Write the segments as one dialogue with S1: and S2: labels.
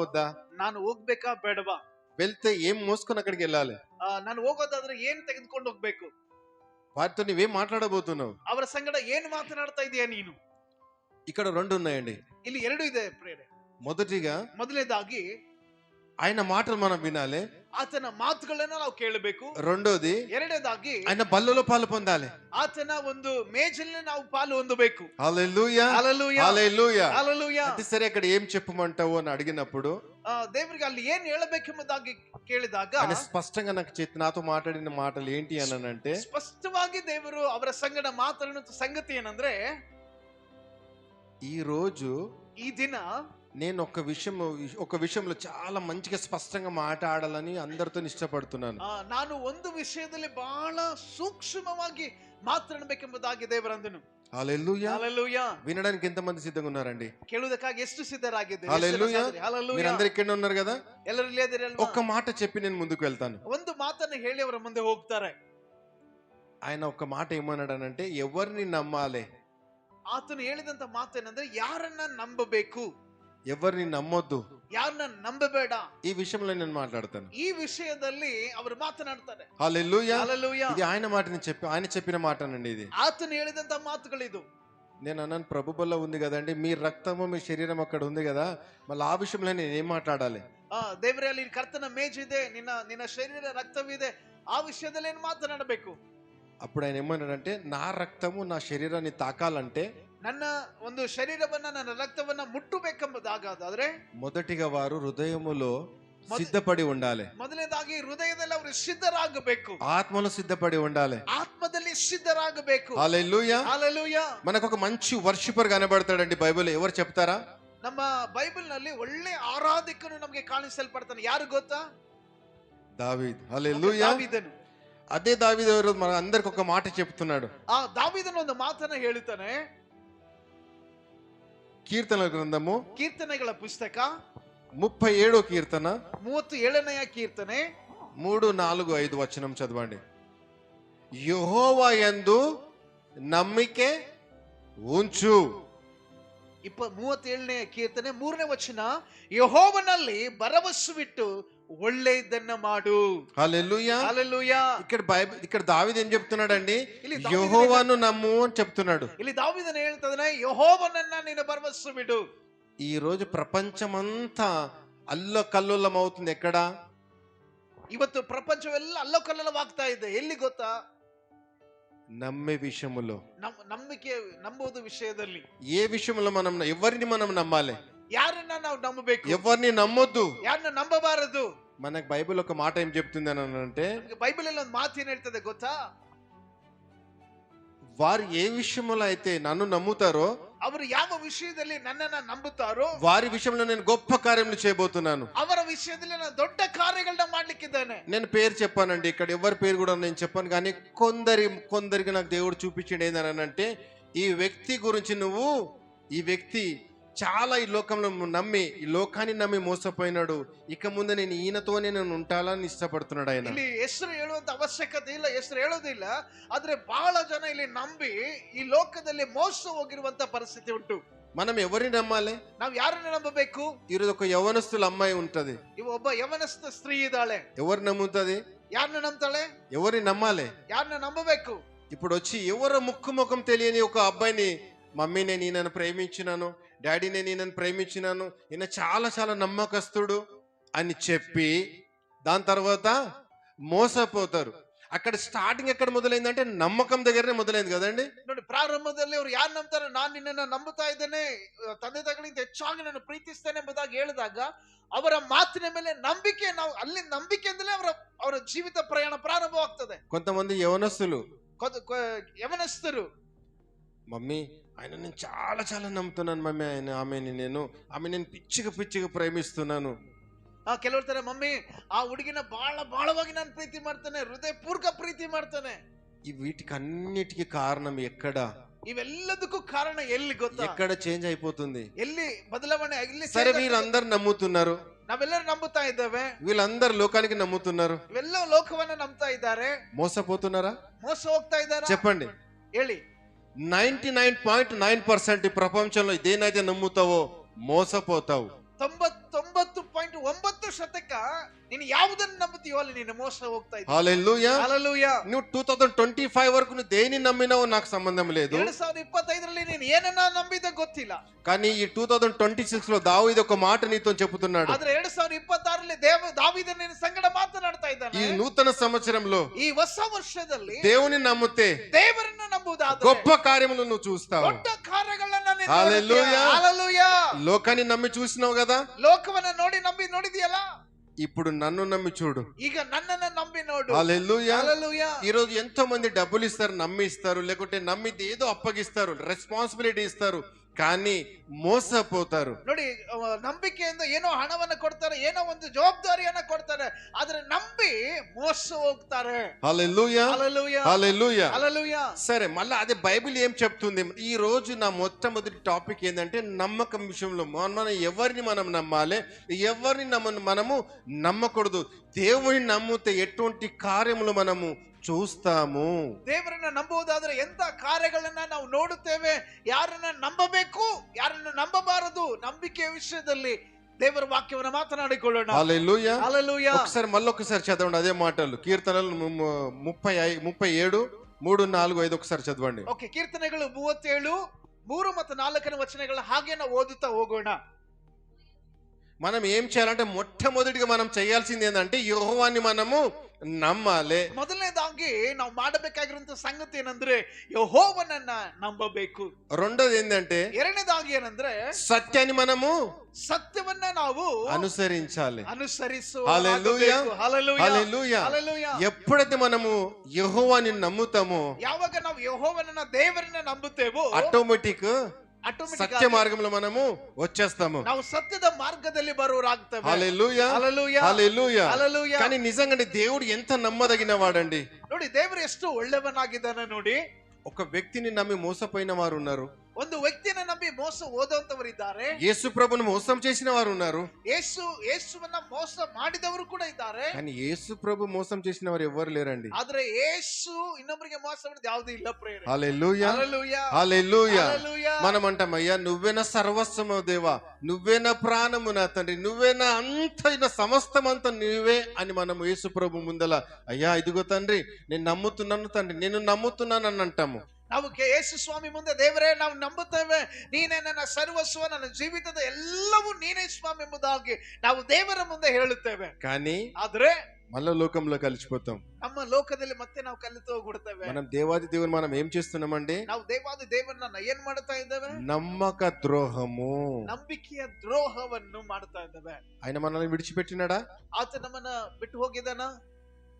S1: వద్దా?
S2: ನಾನು ಹೋಗ್ಬೇಕಾ ಬೇಡವಾ?
S1: వెళ్తే ఏం మోసుకొని అక్కడికి వెళ్ళాలి?
S2: ನಾನು ಹೋಗೋದಾದ್ರೆ ಏನ್ ತೆಗೆದುಕೊಂಡು ಹೋಗ್ಬೇಕು?
S1: వారితో నువ్వేం మాట్లాడబోతున్నావు?
S2: ಅವರ ಸಂಗಡ ಏನ್ ಮಾತನಾಡ್ತಾ ಇದೀಯ ನೀನು?
S1: ఇక్కడ రెండు ఉన్నాయండి.
S2: ಇಲ್ಲಿ ಎರಡು ಇದೆ ಪ್ರೇರೆ.
S1: మొదటిగా
S2: ಮೊದಲನೇದಾಗಿ
S1: ఆయన మాటలు మనం వినాలి.
S2: ಆತನ ಮಾತುಗಳನ್ನ ನಾವು ಕೇಳಬೇಕು.
S1: రెండోది
S2: ಎರಡನೇದಾಗಿ
S1: ఆయన బల్లలో పాలు పొందాలి.
S2: ಆತನ ಒಂದು ಮೇಜಲ್ಲಿ ನಾವು ಪಾಲು ಹೊಂದಬೇಕು.
S1: హల్లెలూయా,
S2: హల్లెలూయా,
S1: హల్లెలూయా,
S2: హల్లెలూయా.
S1: అది సరే, అక్కడ ఏం చెప్పమంటావు అని అడిగినప్పుడు
S2: ದೇವರಿಗೆ ಅಲ್ಲಿ ಏನ್ ಹೇಳಬೇಕೆಂಬುದಾಗಿ ಕೇಳಿದಾಗ
S1: ఆయన స్పష్టంగా నాతో మాట్లాడిన మాటలు ఏంటి అని అంటే,
S2: ಸ್ಪಷ್ಟವಾಗಿ ದೇವರು ಅವರ ಸಂಗಡ ಮಾತಾಡಿದ ಸಂಗತಿ ಏನಂದ್ರೆ,
S1: ఈ రోజు
S2: ఈ ದಿನ
S1: నేను ఒక విషయంలో చాలా మంచిగా స్పష్టంగా మాట్లాడాలని అందరితో ఇష్టపడుతున్నాను.
S2: ನಾನು ಒಂದು ವಿಷಯದಲ್ಲಿ ಬಹಳ ಸೂಕ್ಷ್ಮವಾಗಿ ಮಾತನಾಡಬೇಕೆಂಬುದಾಗಿ ದೇವರಂದನು.
S1: హల్లెలూయా,
S2: హల్లెలూయా.
S1: వినడానికి ఎంతమంది సిద్ధంగా ఉన్నారండి?
S2: ಕೇಳುವುದಕ್ಕಾಗಿ ಎಷ್ಟು ಸಿದ್ಧರಾಗಿದ್ದೀರಿ?
S1: హల్లెలూయా.
S2: హల్లెలూయా.
S1: మీరందరూ ఇక్కడే ఉన్నారు కదా?
S2: ಎಲ್ಲರೂ ಇಲ್ಲೇ ಇದ್ದೀರಿ ಅಲ್ವಾ?
S1: ఒక్క మాట చెప్పి నేను ముందుకు వెళ్తాను.
S2: ಒಂದು ಮಾತನ್ನು ಹೇಳಿ ಅವರ ಮುಂದೆ ಹೋಗ್ತಾರೆ.
S1: ఆయన ఒక మాట ఏమన్నాడనంటే, ఎవరిని నమ్మాలి?
S2: ಆತನು ಹೇಳಿದಂತ ಮಾತೇನಂದ್ರೆ, ಯಾರನ್ನ ನಂಬಬೇಕು,
S1: ఎవరిని నమ్మొద్దు,
S2: ಯಾರನ್ನ ನಂಬಬೇಡ.
S1: ఈ విషయంలో నేను మాట్లాడతాను.
S2: ఈ విషಯದಲ್ಲಿ ಅವರು ಮಾತನಾಡ್ತಾರೆ.
S1: హల్లెలూయా,
S2: హల్లెలూయా.
S1: ఇది ఆయన చెప్పిన మాటనండి. ఇది
S2: ಆತನು ಹೇಳಿದಂತ ಮಾತುಗಳಿದು.
S1: నేను అన్నాను, ప్రభు బల్ల ఉంది కదండి, మీ రక్తము మీ శరీరం అక్కడ ఉంది కదా, మళ్ళీ ఆ విషయంలో నేను ఏం మాట్లాడాలి?
S2: ದೇವರೇ, ಅಲ್ಲಿ ಕರ್ತನ ಮೇಜಿದೆ, ನಿನ್ನ ಶರೀರ ರಕ್ತವಿದೆ, ಆ ವಿಷಯದಲ್ಲಿ ಏನು ಮಾತನಾಡಬೇಕು?
S1: అప్పుడు ఆయన ఏమన్నాడంటే, నా రక్తము నా శరీరాన్ని తాకాలంటే,
S2: ನನ್ನ ಒಂದು ಶರೀರವನ್ನ, ನನ್ನ ರಕ್ತವನ್ನ ಮುಟ್ಟಬೇಕೆಂಬುದಾಗಾದ್ರೆ
S1: మొదటిగా వారు హృదయములో సిద్ధపడి ఉండాలి.
S2: ಮೊದಲನೇದಾಗಿ ಹೃದಯದಲ್ಲಿ ಅವರು ಸಿದ್ಧರಾಗಬೇಕು.
S1: ఆత్మలో సిద్ధపడి ఉండాలి.
S2: ఆత్మದಲ್ಲಿ సిద్ధರಾಗಬೇಕು.
S1: హల్లెలూయా,
S2: హల్లెలూయా.
S1: మనకు ఒక మంచి వర్షిపర్ కనబడతాడండి బైబిల్. ఎవరు చెప్తారా?
S2: ನಮ್ಮ ಬೈಬಲ್ ನಲ್ಲಿ ಒಳ್ಳೆ ಆರಾಧಕನು ನಮಗೆ ಕಾಣಿಸಲ್ಪಡ್ತಾನೆ. ಯಾರು ಗೊತ್ತಾ?
S1: దావీద్. హల్లెలూయా.
S2: దావీದನು.
S1: అదే దావీదు ఎవరు? మన అందరికి ఒక మాట చెప్తున్నాడు.
S2: ఆ దావీదను ಒಂದು ಮಾತನ್ನ ಹೇಳುತ್ತಾನೆ.
S1: కీర్తనల గ్రంథము,
S2: ಕೀರ್ತನೆಗಳ ಪುಸ್ತಕ
S1: 37వ కీర్తన
S2: 37ನೇ ಕೀರ್ತನೆ
S1: 3, 4, 5 వచనం చదవండి. యెహోవా యందు నమ్మికే ఉంచు.
S2: 37ನೇ ಕೀರ್ತನೆ 3ನೇ ವಚನ, ಯೆಹೋವನಲ್ಲಿ ಭರವಸವಿಟ್ಟು ಒಳ್ಳೆಯದನ್ನ ಮಾಡು.
S1: హల్లెలూయా,
S2: హల్లెలూయా.
S1: ఇక్కడ దావీదు ఏం చెప్తున్నాడండి? యెహోవాను నమ్ము అని చెప్తున్నాడు.
S2: ಇಲ್ಲಿ ದಾವೀದನು ಹೇಳ್ತಾನೆ, ಯೆಹೋವನನ್ನ ನೀನು ಭರವಸವಿಡು.
S1: ఈ రోజు ప్రపంచమంతా అల్లకల్లోలం అవుతుంది. ఎక్కడ?
S2: ಇವತ್ತು ಪ್ರಪಂಚವೆಲ್ಲ ಅಲ್ಲೋಕಲ್ಲೋಲವಾಗ್ತಾ ಇದೆ. ಎಲ್ಲಿ ಗೊತ್ತಾ?
S1: నమ్మే విషయములో.
S2: ನಂಬುವುದು ವಿಷಯದಲ್ಲಿ.
S1: ఏ విషయంలో ఎవరిని మనం నమ్మాలి?
S2: ಯಾರನ್ನ ನಾವು ನಂಬಬೇಕು?
S1: ఎవరిని నమ్మొద్దు,
S2: ಯಾರನ್ನ ನಂಬಬಾರದು.
S1: మనకు బైబిల్ ఒక మాట ఏం చెప్తుంది అని అంటే,
S2: బైబిల్ ಅಲ್ಲಿ ಒಂದು ಮಾತು ಏನ್ ಹೇಳ್ತದೆ ಗೊತ್ತಾ?
S1: వారు ఏ విషయంలో అయితే నన్ను నమ్ముతారో,
S2: ಅವರು ಯಾವ ವಿಷಯದಲ್ಲಿ ನನ್ನನ್ನ ನಂಬುತ್ತಾರೋ,
S1: వారి విషయంలో నేను గొప్ప కార్యములు చేయబోతున్నాను.
S2: ಅವರ ವಿಷಯದಲ್ಲಿ ನಾನು ದೊಡ್ಡ ಕಾರ್ಯಗಳನ್ನ ಮಾಡ್ಲಿಕ್ಕಿದ್ದೇನೆ.
S1: నేను పేరు చెప్పానండి, ఇక్కడ ఎవరి పేరు కూడా నేను చెప్పాను, కానీ కొందరికి నాకు దేవుడు చూపించింది ఏందని అంటే, ఈ వ్యక్తి గురించి ఈ వ్యక్తి చాలా ఈ లోకంలో ఈ లోకాన్ని నమ్మి మోసపోయినాడు, ఇక ముందు నేను ఈయనతోనే నేను ఉంటాలని ఇష్టపడుతున్నాడు ఆయన.
S2: ಇಲ್ಲಿ ಹೆಸರು ಹೇಳುವಂತ ಅವಶ್ಯಕತೆ ಇಲ್ಲ, ಹೆಸರು ಹೇಳೋದಿಲ್ಲ. ಆದ್ರೆ ಬಹಳ ಜನ ಇಲ್ಲಿ ನಂಬಿ ಈ ಲೋಕದಲ್ಲಿ ಮೋಸ ಹೋಗಿರುವಂತ ಪರಿಸ್ಥಿತಿ ಉಂಟು.
S1: మనం ఎవరిని నమ్మాలి?
S2: ನಾವು ಯಾರನ್ನ ನಂಬಬೇಕು?
S1: ఈరోజు ఒక యవనస్తుల అమ్మాయి ఉంటది.
S2: ಒಬ್ಬ ಯವನಸ್ಥ ಸ್ತ್ರೀ ಇದ್ದಾಳೆ.
S1: ఎవరు నమ్ముతుంది?
S2: ಯಾರನ್ನ ನಂಬ್ತಾಳೆ?
S1: ఎవరిని నమ్మాలి?
S2: ಯಾರನ್ನ ನಂಬಬೇಕು?
S1: ఇప్పుడు వచ్చి ఎవరో ముఖం తెలియని ఒక అబ్బాయిని, మమ్మీ నేను ఈయనను ప్రేమించినాను, డాడీ నేను ఈయనను ప్రేమించినాను, ఈయన చాలా చాలా నమ్మకస్తుడు అని చెప్పి దాని తర్వాత మోసపోతారు. అక్కడ స్టార్టింగ్ ఎక్కడ మొదలైందంటే నమ్మకం దగ్గరనే మొదలైంది కదండి.
S2: ನೋಡಿ, ಪ್ರಾರಂಭದಲ್ಲಿ ಅವರು ಯಾರು ನಂಬ್ತಾರೆ? ನಾನು ನಿನ್ನನ್ನು ನಂಬುತ್ತಾ ಇದ್ದೇನೆ, ತಂದೆ ತಾಯಿಗಳಿಂದ ಹೆಚ್ಚಾಗಿ ನಾನು ಪ್ರೀತಿಸ್ತೇನೆ ಎಂಬುದಾಗಿ ಹೇಳಿದಾಗ ಅವರ ಮಾತಿನ ಮೇಲೆ ನಂಬಿಕೆ, ನಾವು ಅಲ್ಲಿ ನಂಬಿಕೆಯಿಂದಲೇ ಅವರ ಜೀವಿತ ಪ್ರಯಾಣ ಪ್ರಾರಂಭವಾಗ್ತದೆ.
S1: కొంతమంది
S2: ಯವನಸ್ಥರು,
S1: మమ్మీ ఆయన నేను చాలా చాలా నమ్ముతున్నాను మమ్మీ, ఆమెని నేను పిచ్చిగా ప్రేమిస్తున్నాను.
S2: ಕೆಲವರು ತರ, ಮಮ್ಮಿ ಆ ಹುಡುಗಿನ ಬಹಳವಾಗಿ ನಾನು ಪ್ರೀತಿ ಮಾಡ್ತಾನೆ, ಹೃದಯ ಪೂರ್ವಕ ಪ್ರೀತಿ ಮಾಡ್ತಾನೆ.
S1: వీటికి అన్నిటికీ కారణం ఎక్కడ?
S2: ఇవెల్లದಕ್ಕೂ కారణ ఎల్లి ಗೊತ್ತಾ?
S1: ఎక్కడ చేంజ్ అయిపోతుంది?
S2: ఎల్లి బదలావణೆ ఎల్లి?
S1: సరే, వీళ్ళందరూ నమ్ముతున్నారు,
S2: ನಾವೆಲ್ಲರೂ ನಂಬುತ್ತಾ ಇದ್ದೇವೆ,
S1: వీళ్ళందరూ లోకానికి నమ్ముతున్నారు,
S2: ಇವೆಲ್ಲ ಲೋಕವನ್ನ ನಂಬ್ತಾ ಇದ್ದಾರೆ.
S1: మోసపోతున్నారా?
S2: మోಸ ಹೋಗ್ತಾ ಇದ್ದಾರಾ?
S1: చెప్పండి.
S2: ಹೇಳಿ.
S1: 99.9% ఈ ప్రపంచంలో దేనైతే నమ్ముతావో మోసపోతావు.
S2: 99 ನೀನು ಯಾವುದನ್ನು ನಂಬುತ್ತೀಯೋ ಅಲ್ಲಿ ನೀನು ಮೋಸ ಹೋಗ್ತಾ ಇದ್ದೀಯ.
S1: హల్లెలూయా.
S2: హల్లెలూయా.
S1: నువ్వు 2025 వరకు నువ్వు దేని నమ్మినావో నాకు సంబంధం లేదు.
S2: 2025 ನೀನು ಏನನ್ನ ನಂಬಿದ ಗೊತ್ತಿಲ್ಲ.
S1: కానీ ఈ 2026 లో దావీదు ఒక మాట నీతో చెప్తున్నాడు.
S2: ಆದ್ರೆ 2026 దావీదు ನಿನ್ನ ಸಂಗಡ ಮಾತನಾಡ್ತಾ ಇದ್ದಾನೆ.
S1: ఈ నూతన సంవత్సరంలో
S2: ಈ ಹೊಸ ವರ್ಷದಲ್ಲಿ
S1: దేవుని నమ్మితే
S2: ದೇವರನ್ನು ನಂಬುವುದಾದರೆ
S1: గొప్ప కార్యములు నువ్వు చూస్తావు.
S2: ದೊಡ್ಡ ಕಾರ್ಯಗಳನ್ನ ನೀನು
S1: హల్లెలూయా.
S2: ನೋಡುತ್ತೀಯ. హల్లెలూయా.
S1: లోకాన్ని నమ్మి చూసినావు కదా,
S2: ಲೋಕವನ್ನ ನೋಡಿದೀಯಲ್ಲ,
S1: ఇప్పుడు నన్ను నమ్మి చూడు.
S2: ಈಗ నన్నನ್ನ ನಂಬಿ ನೋಡು.
S1: హల్లెలూయా.
S2: హల్లెలూయా.
S1: ఈ రోజు ఎంతో మంది డబ్బులు ఇస్తారు, నమ్మి ఇస్తారు, లేకుంటే నమ్మిది ఏదో అప్పగిస్తారు, రెస్పాన్సిబిలిటీ ఇస్తారు, కానీ మోసపోతారు.
S2: ನೋಡಿ, ನಂಬಿಕೆಯಿಂದ ಏನೋ ಹಣವನ್ನ ಕೊಡ್ತಾರೆ, ಏನೋ ಒಂದು ಜವಾಬ್ದಾರಿಯನ್ನ ಕೊಡ್ತಾರೆ, ಆದ್ರೆ ನಂಬಿ ಮೋಸ ಹೋಗ್ತಾರೆ.
S1: హల్లెలూయా.
S2: హల్లెలూయా.
S1: హల్లెలూయా.
S2: హల్లెలూయా.
S1: సరే, మళ్ళీ అదే బైబిల్ ఏం చెప్తుంది? ఈ రోజు నా మొట్టమొదటి టాపిక్ ఏంటంటే నమ్మకం విషయంలో మనం ఎవరిని మనం నమ్మాలి, ఎవరిని మనము నమ్మకూడదు. దేవుని నమ్మితే ఎటువంటి కార్యములు మనము చూస్తాము.
S2: ದೇವರನ್ನ ನಂಬುವುದಾದ್ರೆ ಎಂತ ಕಾರ್ಯಗಳನ್ನ ನಾವು ನೋಡುತ್ತೇವೆ, ಯಾರನ್ನ ನಂಬಬೇಕು ಯಾರನ್ನ ನಂಬಬಾರದು, ನಂಬಿಕೆಯ ವಿಷಯದಲ್ಲಿ ದೇವರ ವಾಕ್ಯವನ್ನು ಮಾತನಾಡಿಕೊಳ್ಳೋಣ.
S1: హల్లెలూయా.
S2: హల్లెలూయా.
S1: మళ్ళొకసారి చదవండి అదే మాటలు. కీర్తనలు 37 3, 4, 5 ఒకసారి చదవండి.
S2: ఓకే, కీರ್ತನೆಗಳು 37 3 ಮತ್ತು 4 ವಚನಗಳ ಹಾಗೆ ನಾವು ಓದುತ್ತಾ ಹೋಗೋಣ.
S1: మనం ఏం చేయాలంటే మొట్టమొదటిగా మనం చేయాల్సింది ఏంటంటే యెహోవాని మనము నమ్మాలి.
S2: ಮೊದಲನೇದಾಗಿ ನಾವು ಮಾಡಬೇಕಾಗಿರುವಂತ ಸಂಗತಿ ಏನಂದ್ರೆ ಯೆಹೋವನನ್ನ ನಂಬಬೇಕು.
S1: రెండోది ఏంటంటే
S2: ಎರಡನೇದಾಗಿ ಏನಂದ್ರೆ
S1: సత్యాన్ని మనము
S2: ಸತ್ಯವನ್ನ ನಾವು
S1: అనుసరించాలి.
S2: ಅನುಸರಿಸುವ.
S1: హల్లెలూయా.
S2: హల్లెలూయా.
S1: హల్లెలూయా.
S2: హల్లెలూయా.
S1: ఎప్పుడైతే మనము యెహోవాని నమ్ముతామో
S2: ಯಾವಾಗ ನಾವು ಯೆಹೋವನನ್ನ ದೇವರನ್ನ ನಂಬುತ್ತೇವೋ
S1: ఆటోమేటిక్
S2: ಆಟೋಮೆಟಿಕ್
S1: సత్య మార్గంలో మనము వచ్చేస్తాము.
S2: ನಾವು ಸತ್ಯದ మార్గದಲ್ಲಿ ಬರುವರಾಗ್ತೇವೆ.
S1: హల్లెలూయా.
S2: హల్లెలూయా.
S1: హల్లెలూయా.
S2: హల్లెలూయా.
S1: కానీ నిజంగానే దేవుడు ఎంత నమ్మదగిన వాడండి.
S2: ನೋಡಿ, ದೇವರು ಎಷ್ಟು ಒಳ್ಳೆಯವನಾಗಿದ್ದಾನೆ ನೋಡಿ.
S1: ఒక వ్యక్తిని నమ్మి మోసపోయిన వారు ఉన్నారు,
S2: ಒಂದು ವ್ಯಕ್ತಿಯನ್ನ ನಂಬಿ ಮೋಸ ಹೋದಂತವರಿದ್ದಾರೆ,
S1: యేసు ప్రభుని మోసం చేసిన వారు ఉన్నారు,
S2: ಯೇಸುವನ್ನ ಮೋಸ ಮಾಡಿದವರು ಕೂಡ ಇದ್ದಾರೆ.
S1: కానీ యేసు ప్రభు మోసం చేసిన వారు ఎవరు లేరండి.
S2: ಆದ್ರೆ ಯೇಸು ಇನ್ನೊಬ್ಬರಿಗೆ ಮೋಸ ಮಾಡಿದ ಯಾವುದೂ ಇಲ್ಲ ಪ್ರೇರೆ.
S1: హల్లెలూయా.
S2: హల్లెలూయా.
S1: హల్లెలూయా.
S2: హల్లెలూయా.
S1: మనం అంటామయ్యా నువ్వే నా సర్వస్వము దేవా, నువ్వే నా ప్రాణము నా తండ్రి, నువ్వే నా అంత సమస్తం అంతా నువ్వే అని మనం యేసు ప్రభు ముందల అయ్యా ఇదిగో తండ్రి నేను నమ్ముతున్నాను తండ్రి, నేను నమ్ముతున్నాను అని అంటాము.
S2: ನಾವು ಯೇಸು ಸ್ವಾಮಿ ಮುಂದೆ ದೇವರೇ ನಾವು ನಂಬುತ್ತೇವೆ, ನೀನೇ ನನ್ನ ಸರ್ವಸ್ವ, ನನ್ನ ಜೀವಿತದ ಎಲ್ಲವೂ ನೀನೇ ಸ್ವಾಮಿ ಎಂಬುದಾಗಿ ನಾವು ದೇವರ ಮುಂದೆ ಹೇಳುತ್ತೇವೆ.
S1: కానీ
S2: ಆದ್ರೆ
S1: మళ్ళా లోకంలో కలిసిపోతాం.
S2: ನಮ್ಮ ಲೋಕದಲ್ಲಿ ಮತ್ತೆ ನಾವು ಕಲಿತು ಹೋಗ್ಬಿಡ್ತೇವೆ.
S1: మనం దేవాది దేవుని మనం ఏం చేస్తున్నామండి?
S2: ನಾವು ದೇವಾದಿ ದೇವರನ್ನ ಏನ್ ಮಾಡ್ತಾ ಇದ್ದೇವೆ?
S1: నమ్మక ద్రోహము,
S2: ನಂಬಿಕೆಯ ದ್ರೋಹವನ್ನು ಮಾಡ್ತಾ ಇದ್ದೇವೆ.
S1: ఆయన మనల్ని విడిచిపెట్టినాడా?
S2: ಆತ ನಮ್ಮನ್ನ ಬಿಟ್ಟು ಹೋಗಿದ್ದಾನ?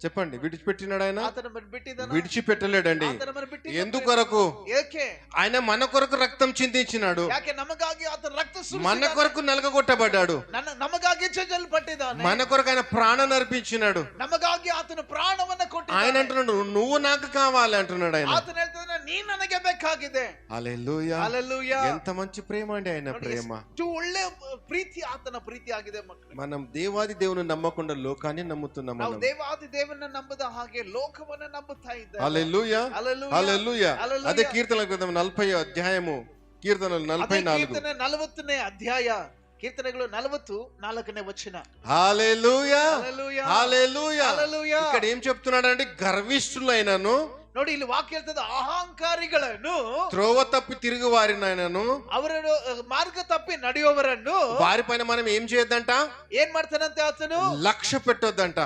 S1: చెప్పండి, విడిచిపెట్టినాడు ఆయన?
S2: ಆತ ನಮ್ಮನ್ನು ಬಿಟ್ಟಿದ್ದಾನ?
S1: విడిచిపెట్టలేడండి.
S2: ಆತ ನಮ್ಮನ್ನು ಬಿಟ್ಟಿದ್ದಾನೆ.
S1: ఎందుకొరకు?
S2: ಏಕೆ?
S1: ఆయన మన కొరకు రక్తం చిందించినాడు,
S2: ಯಾಕೆ? ನಮಗಾಗಿ ಆತ ರಕ್ತ
S1: మన
S2: ಸುರಿಸಿದ್ದಾನೆ.
S1: కొరకు నలగగొట్టబడ్డాడు,
S2: ನಮಗಾಗಿ ಚಜಲ್ಪಟ್ಟಿದ್ದಾನೆ,
S1: మన కొరకు ఆయన ప్రాణాన్ని అర్పించినాడు.
S2: ನಮಗಾಗಿ ಆತನ ಪ್ರಾಣವನ್ನ
S1: ఆయన
S2: ಕೊಟ್ಟಿದ್ದಾನೆ.
S1: అంటున్నాడు నువ్వు నాకు కావాలి అంటున్నాడు ఆయన.
S2: ಆತನ ಹೇಳ್ತಾನೆ ನೀ ನನಗೆ ಬೇಕಾಗಿದೆ.
S1: హల్లెలూయా.
S2: హల్లెలూయా.
S1: ఎంత మంచి ప్రేమ అండి ఆయన ప్రేమ.
S2: ಎಷ್ಟು ಒಳ್ಳೆ ಪ್ರೀತಿ ಆತನ ಪ್ರೀತಿ ಆಗಿದೆ ಮಕ್ಕಳು.
S1: మనం దేవాది దేవుని నమ్మకుండా లోకాన్ని నమ్ముతున్నాం.
S2: ನಾವು
S1: మనం
S2: ದೇವಾದಿ ದೇವರನ್ನ ನಂಬದ ಹಾಗೆ ಲೋಕವನ್ನ ನಂಬುತ್ತಾ ಇದ್ದೇವೆ.
S1: హల్లెలూయా.
S2: హల్లెలూయా.
S1: హల్లెలూయా.
S2: హల్లెలూయా.
S1: అదే కీర్తనల గ్రంథం 40వ అధ్యాయము, కీర్తనలు 44.
S2: ಕೀರ್ತನೆ 40ನೇ ಅಧ್ಯಾಯ, ಕೀರ್ತನೆಗಳು 44ನೇ ವಚನ.
S1: హల్లెలూయా.
S2: హల్లెలూయా.
S1: హల్లెలూయా.
S2: హల్లెలూయా.
S1: ఇక్కడ ఏం చెప్తున్నాడంటే గర్విష్ఠులైనను,
S2: ನೋಡಿ ಇಲ್ಲಿ ವಾಕ್ಯ ಹೇಳ್ತದೆ, ಅಹಂಕಾರಿಗಳನ್ನು,
S1: త్రోవ తప్పి తిరుగు వారినైనను,
S2: ಅವರನ್ನು ಮಾರ್ಗ ತಪ್ಪಿ ನಡೆಯುವವರನ್ನು
S1: వారిపైన మనం ఏం చేయొద్దంట?
S2: ಏನ್ ಮಾಡ್ತಾನಂತೆ ಆತನು?
S1: లక్ష్య పెట్టొద్దంట.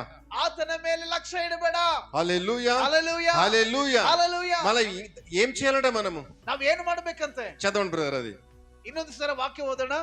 S2: ಆತನ ಮೇಲೆ ಲಕ್ಷ್ಯ ಇಡಬೇಡ.
S1: హల్లెలూయా.
S2: హల్లెలూయా.
S1: హల్లెలూయా.
S2: హల్లెలూయా.
S1: మళ్ళీ ఏం చేయాలంటే మనము
S2: ನಾವ್ ಏನ್ ಮಾಡ್ಬೇಕಂತೆ?
S1: చదవండి బ్రదర్ అది.
S2: ಇನ್ನೊಂದು ಸಲ ವಾಕ್ಯ ಓದೋಣ.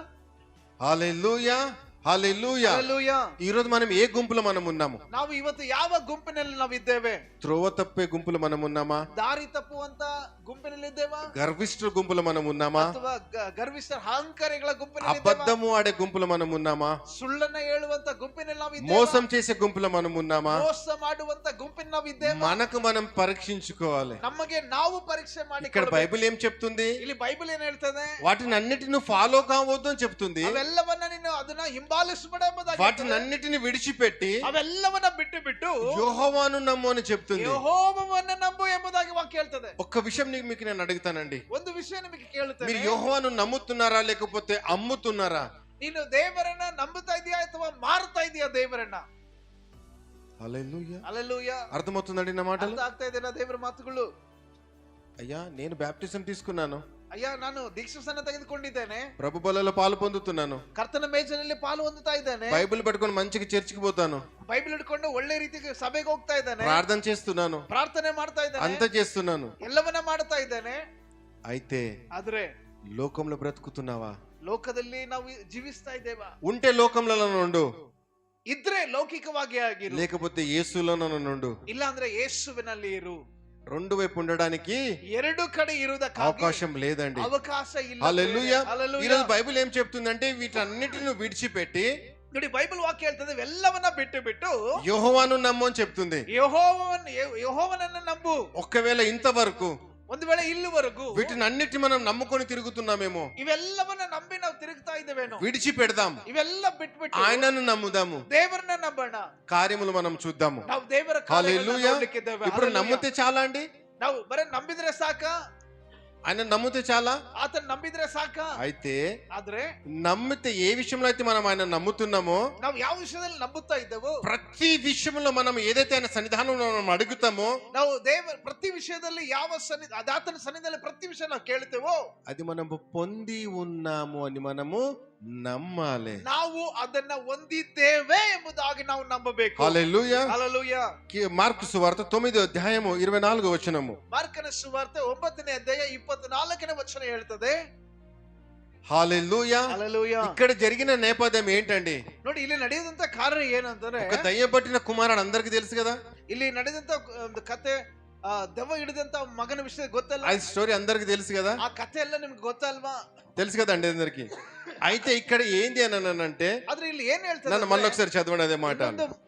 S1: హల్లెలూయా. హల్లెలూయా.
S2: హల్లెలూయా.
S1: ఈ రోజు మనం ఏ గుంపులో మనం ఉన్నాము?
S2: ನಾವು ಇವತ್ತು ಯಾವ ಗುಂಪಿನಲ್ಲಿ ನಾವಿದ್ದೇವೆ?
S1: త్రోవ తప్పే గుంపులో మనం ఉన్నామా?
S2: ದಾರಿ ತಪ್ಪುವಂತ ಗುಂಪಿನಲ್ಲಿ ಇದ್ದೇವಾ?
S1: గర్విష్ఠుల గుంపులో మనం ఉన్నామా?
S2: ಅಥವಾ ಗರ್ವಿಷ್ಠ ಅಹಂಕಾರಿಗಳ ಗುಂಪಿನಲ್ಲಿ
S1: అబద్ధము ఆడే గుంపులో మనం ఉన్నామా?
S2: ಸುಳ್ಳನ್ನ ಹೇಳುವಂತ ಗುಂಪಿನಲ್ಲಿ ನಾವಿದ್ದೇವೆ?
S1: మోసం చేసే గుంపులో మనం ఉన్నామా?
S2: ಮೋಸ ಮಾಡುವಂತ ಗುಂಪಿನಲ್ಲಿ ನಾವಿದ್ದೇವೆ?
S1: మనకు మనం పరీక్షించుకోవాలి.
S2: ನಮಗೆ ನಾವು ಪರೀಕ್ಷೆ ಮಾಡಿ.
S1: ఇక్కడ బైబిల్ ఏం చెప్తుంది?
S2: ಇಲ್ಲಿ బైబిల్ ಏನ್ ಹೇಳ್ತದೆ?
S1: వాటిని అన్నిటిని ఫాలో కావద్దు అని చెప్తుంది.
S2: ಅವೆಲ್ಲವನ್ನ ನೀನು ಅದನ್ನ ಹಿಂಬಾಲಿಸಬೇಡ ಎಂಬುದಾಗಿ,
S1: వాటిని అన్నిటిని విడిచిపెట్టి
S2: ಅವೆಲ್ಲವನ್ನ ಬಿಟ್ಟು
S1: యెహోవాను నమ్ము అని చెప్తుంది.
S2: ಯೆಹೋವನನ್ನ ನಂಬು ಎಂಬುದಾಗಿ ವಾಕ್ಯ ಹೇಳ್ತದೆ.
S1: ఒక్క విషయం మీకు నేను అడుగుతానండి,
S2: ಒಂದು ವಿಷಯ ನಿಮಗೆ ಕೇಳುತ್ತೇನೆ.
S1: మీరు యెహోవాను నమ్ముతున్నారా లేకపోతే అమ్ముతున్నారా?
S2: ನೀನು ದೇವರನ್ನ ನಂಬುತ್ತಾ ಇದೆಯಾ ಅಥವಾ ಮಾರುತ್ತಾ ಇದೆಯಾ ದೇವರನ್ನ?
S1: హల్లెలూయా.
S2: హల్లెలూయా.
S1: అర్థమవుతుందండి నా మాటలు?
S2: అర్థం ಆಗ್ತಾ ಇದೆನಾ ದೇವರ ಮಾತುಗಳು?
S1: అయ్యా నేను బ్యాప్టిజం తీసుకున్నాను,
S2: ಅಯ್ಯ ನಾನು ದೀಕ್ಷಾಸ್ನಾನ ತೆಗೆದುಕೊಂಡಿದ್ದೇನೆ,
S1: ప్రభు బలలో పాలు పొందుతున్నాను,
S2: ಕರ್ತನ ಮೇಜಿನಲ್ಲಿ ಪಾಲು ಹೊಂದುತ್ತಾ ಇದ್ದೇನೆ,
S1: బైబిల్ పట్టుకొని మంచిగా చర్చికి పోతాను,
S2: ಬೈಬಲ್ ಹಿಡ್ಕೊಂಡು ಒಳ್ಳೆ ರೀತಿಗೆ ಸಭೆಗೆ ಹೋಗ್ತಾ ಇದ್ದೇನೆ,
S1: ప్రార్థన చేస్తున్నాను,
S2: ಪ್ರಾರ್ಥನೆ ಮಾಡ್ತಾ ಇದ್ದೇನೆ,
S1: అంత చేస్తున్నాను.
S2: ಎಲ್ಲವನ್ನ ಮಾಡ್ತಾ ಇದ್ದೇನೆ.
S1: అయితే
S2: ಆದ್ರೆ
S1: లోకంలో బ్రతుకుతున్నావా?
S2: ಲೋಕದಲ್ಲಿ ನಾವು ಜೀವಿಸ್ತಾ ಇದ್ದೇವಾ?
S1: ఉంటే లోకంలో ఉండు,
S2: ಇದ್ರೆ ಲೌಕಿಕವಾಗಿ ಆಗಿರು,
S1: లేకపోతే యేసులో నుండు.
S2: ಇಲ್ಲ ಅಂದ್ರೆ ಯೇಸುವಿನಲ್ಲಿ ಇರು.
S1: రెండు వైపు ఉండడానికి
S2: ಎರಡು ಕಡೆ ಇರುವುದಕ್ಕೆ
S1: అవకాశం లేదండి.
S2: ಅವಕಾಶ ಇಲ್ಲ.
S1: హల్లెలూయా.
S2: హల్లెలూయా.
S1: ఈరోజు బైబిల్ ఏం చెప్తుందంటే వీటన్నిటిని విడిచిపెట్టి
S2: ನೋಡಿ ಬೈಬಲ್ ವಾಕ್ಯ ಹೇಳ್ತದೆ ಇವೆಲ್ಲವನ್ನ ಬಿಟ್ಟು
S1: యెహోవాను నమ్ము అని చెప్తుంది.
S2: ಯೆಹೋವನನ್ನ ನಂಬು.
S1: ఒకవేళ ఇంతవరకు
S2: ಒಂದು ವೇಳೆ ಇಲ್ಲಿವರೆಗೂ
S1: వీటినన్నిటి మనం నమ్ముకొని తిరుగుతున్నామేమో,
S2: ಇವೆಲ್ಲವನ್ನ ನಂಬಿ ನಾವು ತಿರುಗ್ತಾ ಇದ್ದೇವೇನೋ,
S1: విడిచిపెడదాం,
S2: ಇವೆಲ್ಲ ಬಿಟ್ಬಿಟ್ಟು
S1: ఆయనను నమ్ముదాము,
S2: ದೇವರನ್ನ ನಂಬೋಣ,
S1: కార్యములు మనం చూద్దాము.
S2: ನಾವು ದೇವರ
S1: హల్లెలూయా.
S2: ಕಾರ್ಯಗಳನ್ನು
S1: ఇప్పుడు నమ్మితే చాలా అండి,
S2: ನಾವು ಬರೀ ನಂಬಿದ್ರೆ ಸಾಕ,
S1: ఆయన నమ్మితే చాలా.
S2: ಆತನ ನಂಬಿದ್ರೆ ಸಾಕ.
S1: అయితే
S2: ಆದ್ರೆ
S1: నమ్మితే ఏ విషయంలో అయితే మనం ఆయన నమ్ముతున్నామో,
S2: ನಾವು ಯಾವ ವಿಷಯದಲ್ಲಿ ನಂಬುತ್ತಾ ಇದ್ದೇವೋ
S1: ప్రతి విషయంలో మనం ఏదైతే ఆయన సన్నిధానంలో మనం అడుగుతామో,
S2: ನಾವು ಪ್ರತಿ ವಿಷಯದಲ್ಲಿ ಯಾವ ಆತನ ಸನ್ನಿಧಿಯಲ್ಲಿ ಪ್ರತಿ ವಿಷಯ ನಾವು ಕೇಳ್ತೇವೋ
S1: అది మనము పొంది ఉన్నాము అని మనము నమ్మాలి.
S2: ನಾವು ಅದನ್ನ ಹೊಂದಿದ್ದೇವೆ ಎಂಬುದಾಗಿ ನಾವು ನಂಬಬೇಕು.
S1: హల్లెలూయా.
S2: హల్లెలూయా.
S1: మార్కు సువార్త 9వ అధ్యాయము 24వ వచనము.
S2: ಮಾರ್ಕನ ಸುವಾರ್ತೆ 9ನೇ ಅಧ್ಯಾಯ 24ನೇ ವಚನ ಹೇಳ್ತದೆ.
S1: హల్లెలూయా.
S2: హల్లెలూయా.
S1: ఇక్కడ జరిగిన నేపథ్యం ఏంటండి?
S2: ನೋಡಿ ಇಲ್ಲಿ ನಡೆಯುವಂತ ಕಾರಣ ಏನಂದ್ರೆ,
S1: ఒక దయ్యబట్టిన కుమారుడు అందరికి తెలుసు కదా,
S2: ಇಲ್ಲಿ ನಡೆದಂತ ಒಂದು ಕತೆ, ದೆವ್ವ ಹಿಡಿದಂತ ಮಗನ ವಿಷಯ ಗೊತ್ತಲ್ಲ,
S1: ఆ స్టోరీ అందరికి తెలుసు కదా,
S2: ಆ ಕತೆ ಎಲ್ಲ ನಿಮ್ಗೆ ಗೊತ್ತಲ್ವಾ?
S1: తెలుసు కదండి అందరికి. అయితే ఇక్కడ ఏంది అని అంటే,
S2: ಆದ್ರೆ ಇಲ್ಲಿ ಏನ್ ಹೇಳ್ತಾರೆ,
S1: నన్ను మళ్ళీ ఒకసారి చదవండి అదే మాట.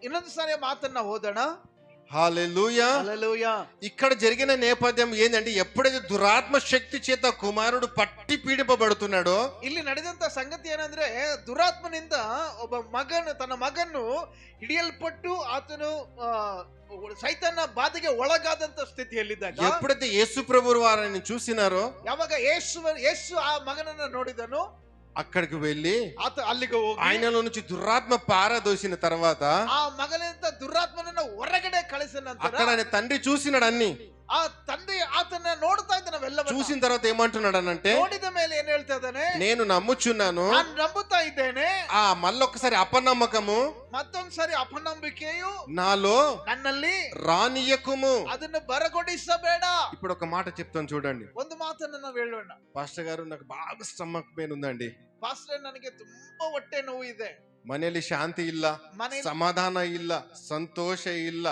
S2: ಇನ್ನೊಂದು ಸಾರಿ ಮಾತನ್ನ ಓದೋಣ.
S1: హల్లెలూయా.
S2: హల్లెలూయా.
S1: ఇక్కడ జరిగిన నేపథ్యం ఏంటంటే, ఎప్పుడైతే దురాత్మ శక్తి చేత కుమారుడు పట్టి పీడింపబడుతున్నాడో,
S2: ಇಲ್ಲಿ ನಡೆದಂತ ಸಂಗತಿ ಏನಂದ್ರೆ, ದುರಾತ್ಮನಿಂದ ಒಬ್ಬ ಮಗನು ತನ್ನ ಮಗನ್ನು ಹಿಡಿಯಲ್ಪಟ್ಟು ಆತನು ಸೈತಾನ ಬಾಧೆಗೆ ಒಳಗಾದಂತ ಸ್ಥಿತಿಯಲ್ಲಿದ್ದಾಗ,
S1: ఎప్పుడైతే యేసు ప్రభువు వారిని చూసినారో,
S2: ಯಾವಾಗ ಯೇಸು ಆ ಮಗನನ್ನ ನೋಡಿದನು,
S1: అక్కడికి వెళ్ళి
S2: ಆತ ಅಲ್ಲಿಗೆ ಹೋಗಿ
S1: ఆయనలో నుంచి దురాత్మ పారదోసిన తర్వాత,
S2: ಆ ಮಗನಿಂದ ದುರಾತ್ಮನನ್ನ ಹೊರಗಡೆ ಕಳಿಸಿದ ನಂತರ
S1: అక్కడ ఆయన తండ్రి చూసినాడు అన్ని.
S2: ಆ ತಂದೆ ಆತನ ನೋಡ್ತಾ ಇದ್ದ ನಾವೆಲ್ಲವನ್ನ
S1: చూసిన తర్వాత ఏమంటున్నాడు అనంటే,
S2: ನೋಡಿದ ಮೇಲೆ ಏನ್ ಹೇಳ್ತಾ ಇದ್ದಾನೆ,
S1: నేను నమ్ముచున్నాను,
S2: ನಾನು ನಂಬುತ್ತಾ ಇದ್ದೇನೆ,
S1: ఆ మళ్ళొక్కసారి అపనమ్మకము
S2: ಮತ್ತೊಂದ್ಸರಿ ಅಪನಂಬಿಕೆಯು
S1: నాలో
S2: ನನ್ನಲ್ಲಿ
S1: రానియకుము.
S2: ಅದನ್ನು ಬರಗೊಡಿಸಬೇಡ.
S1: ఇప్పుడు ఒక మాట చెప్తాను చూడండి.
S2: ಒಂದು ಮಾತನ್ನ ನಾವು ಹೇಳೋಣ.
S1: పాస్టర్ గారు, నాకు బాగా స్టమక్ పెయిన్ ఉందండి,
S2: ಪಾಸ್ಟರ್ ನನಗೆ ತುಂಬಾ ಹೊಟ್ಟೆ ನೋವು ಇದೆ,
S1: ಮನೆಯಲ್ಲಿ ಶಾಂತಿ ಇಲ್ಲ,
S2: ಮನೆಯಲ್ಲಿ
S1: ಸಮಾಧಾನ ಇಲ್ಲ, ಸಂತೋಷ ಇಲ್ಲ,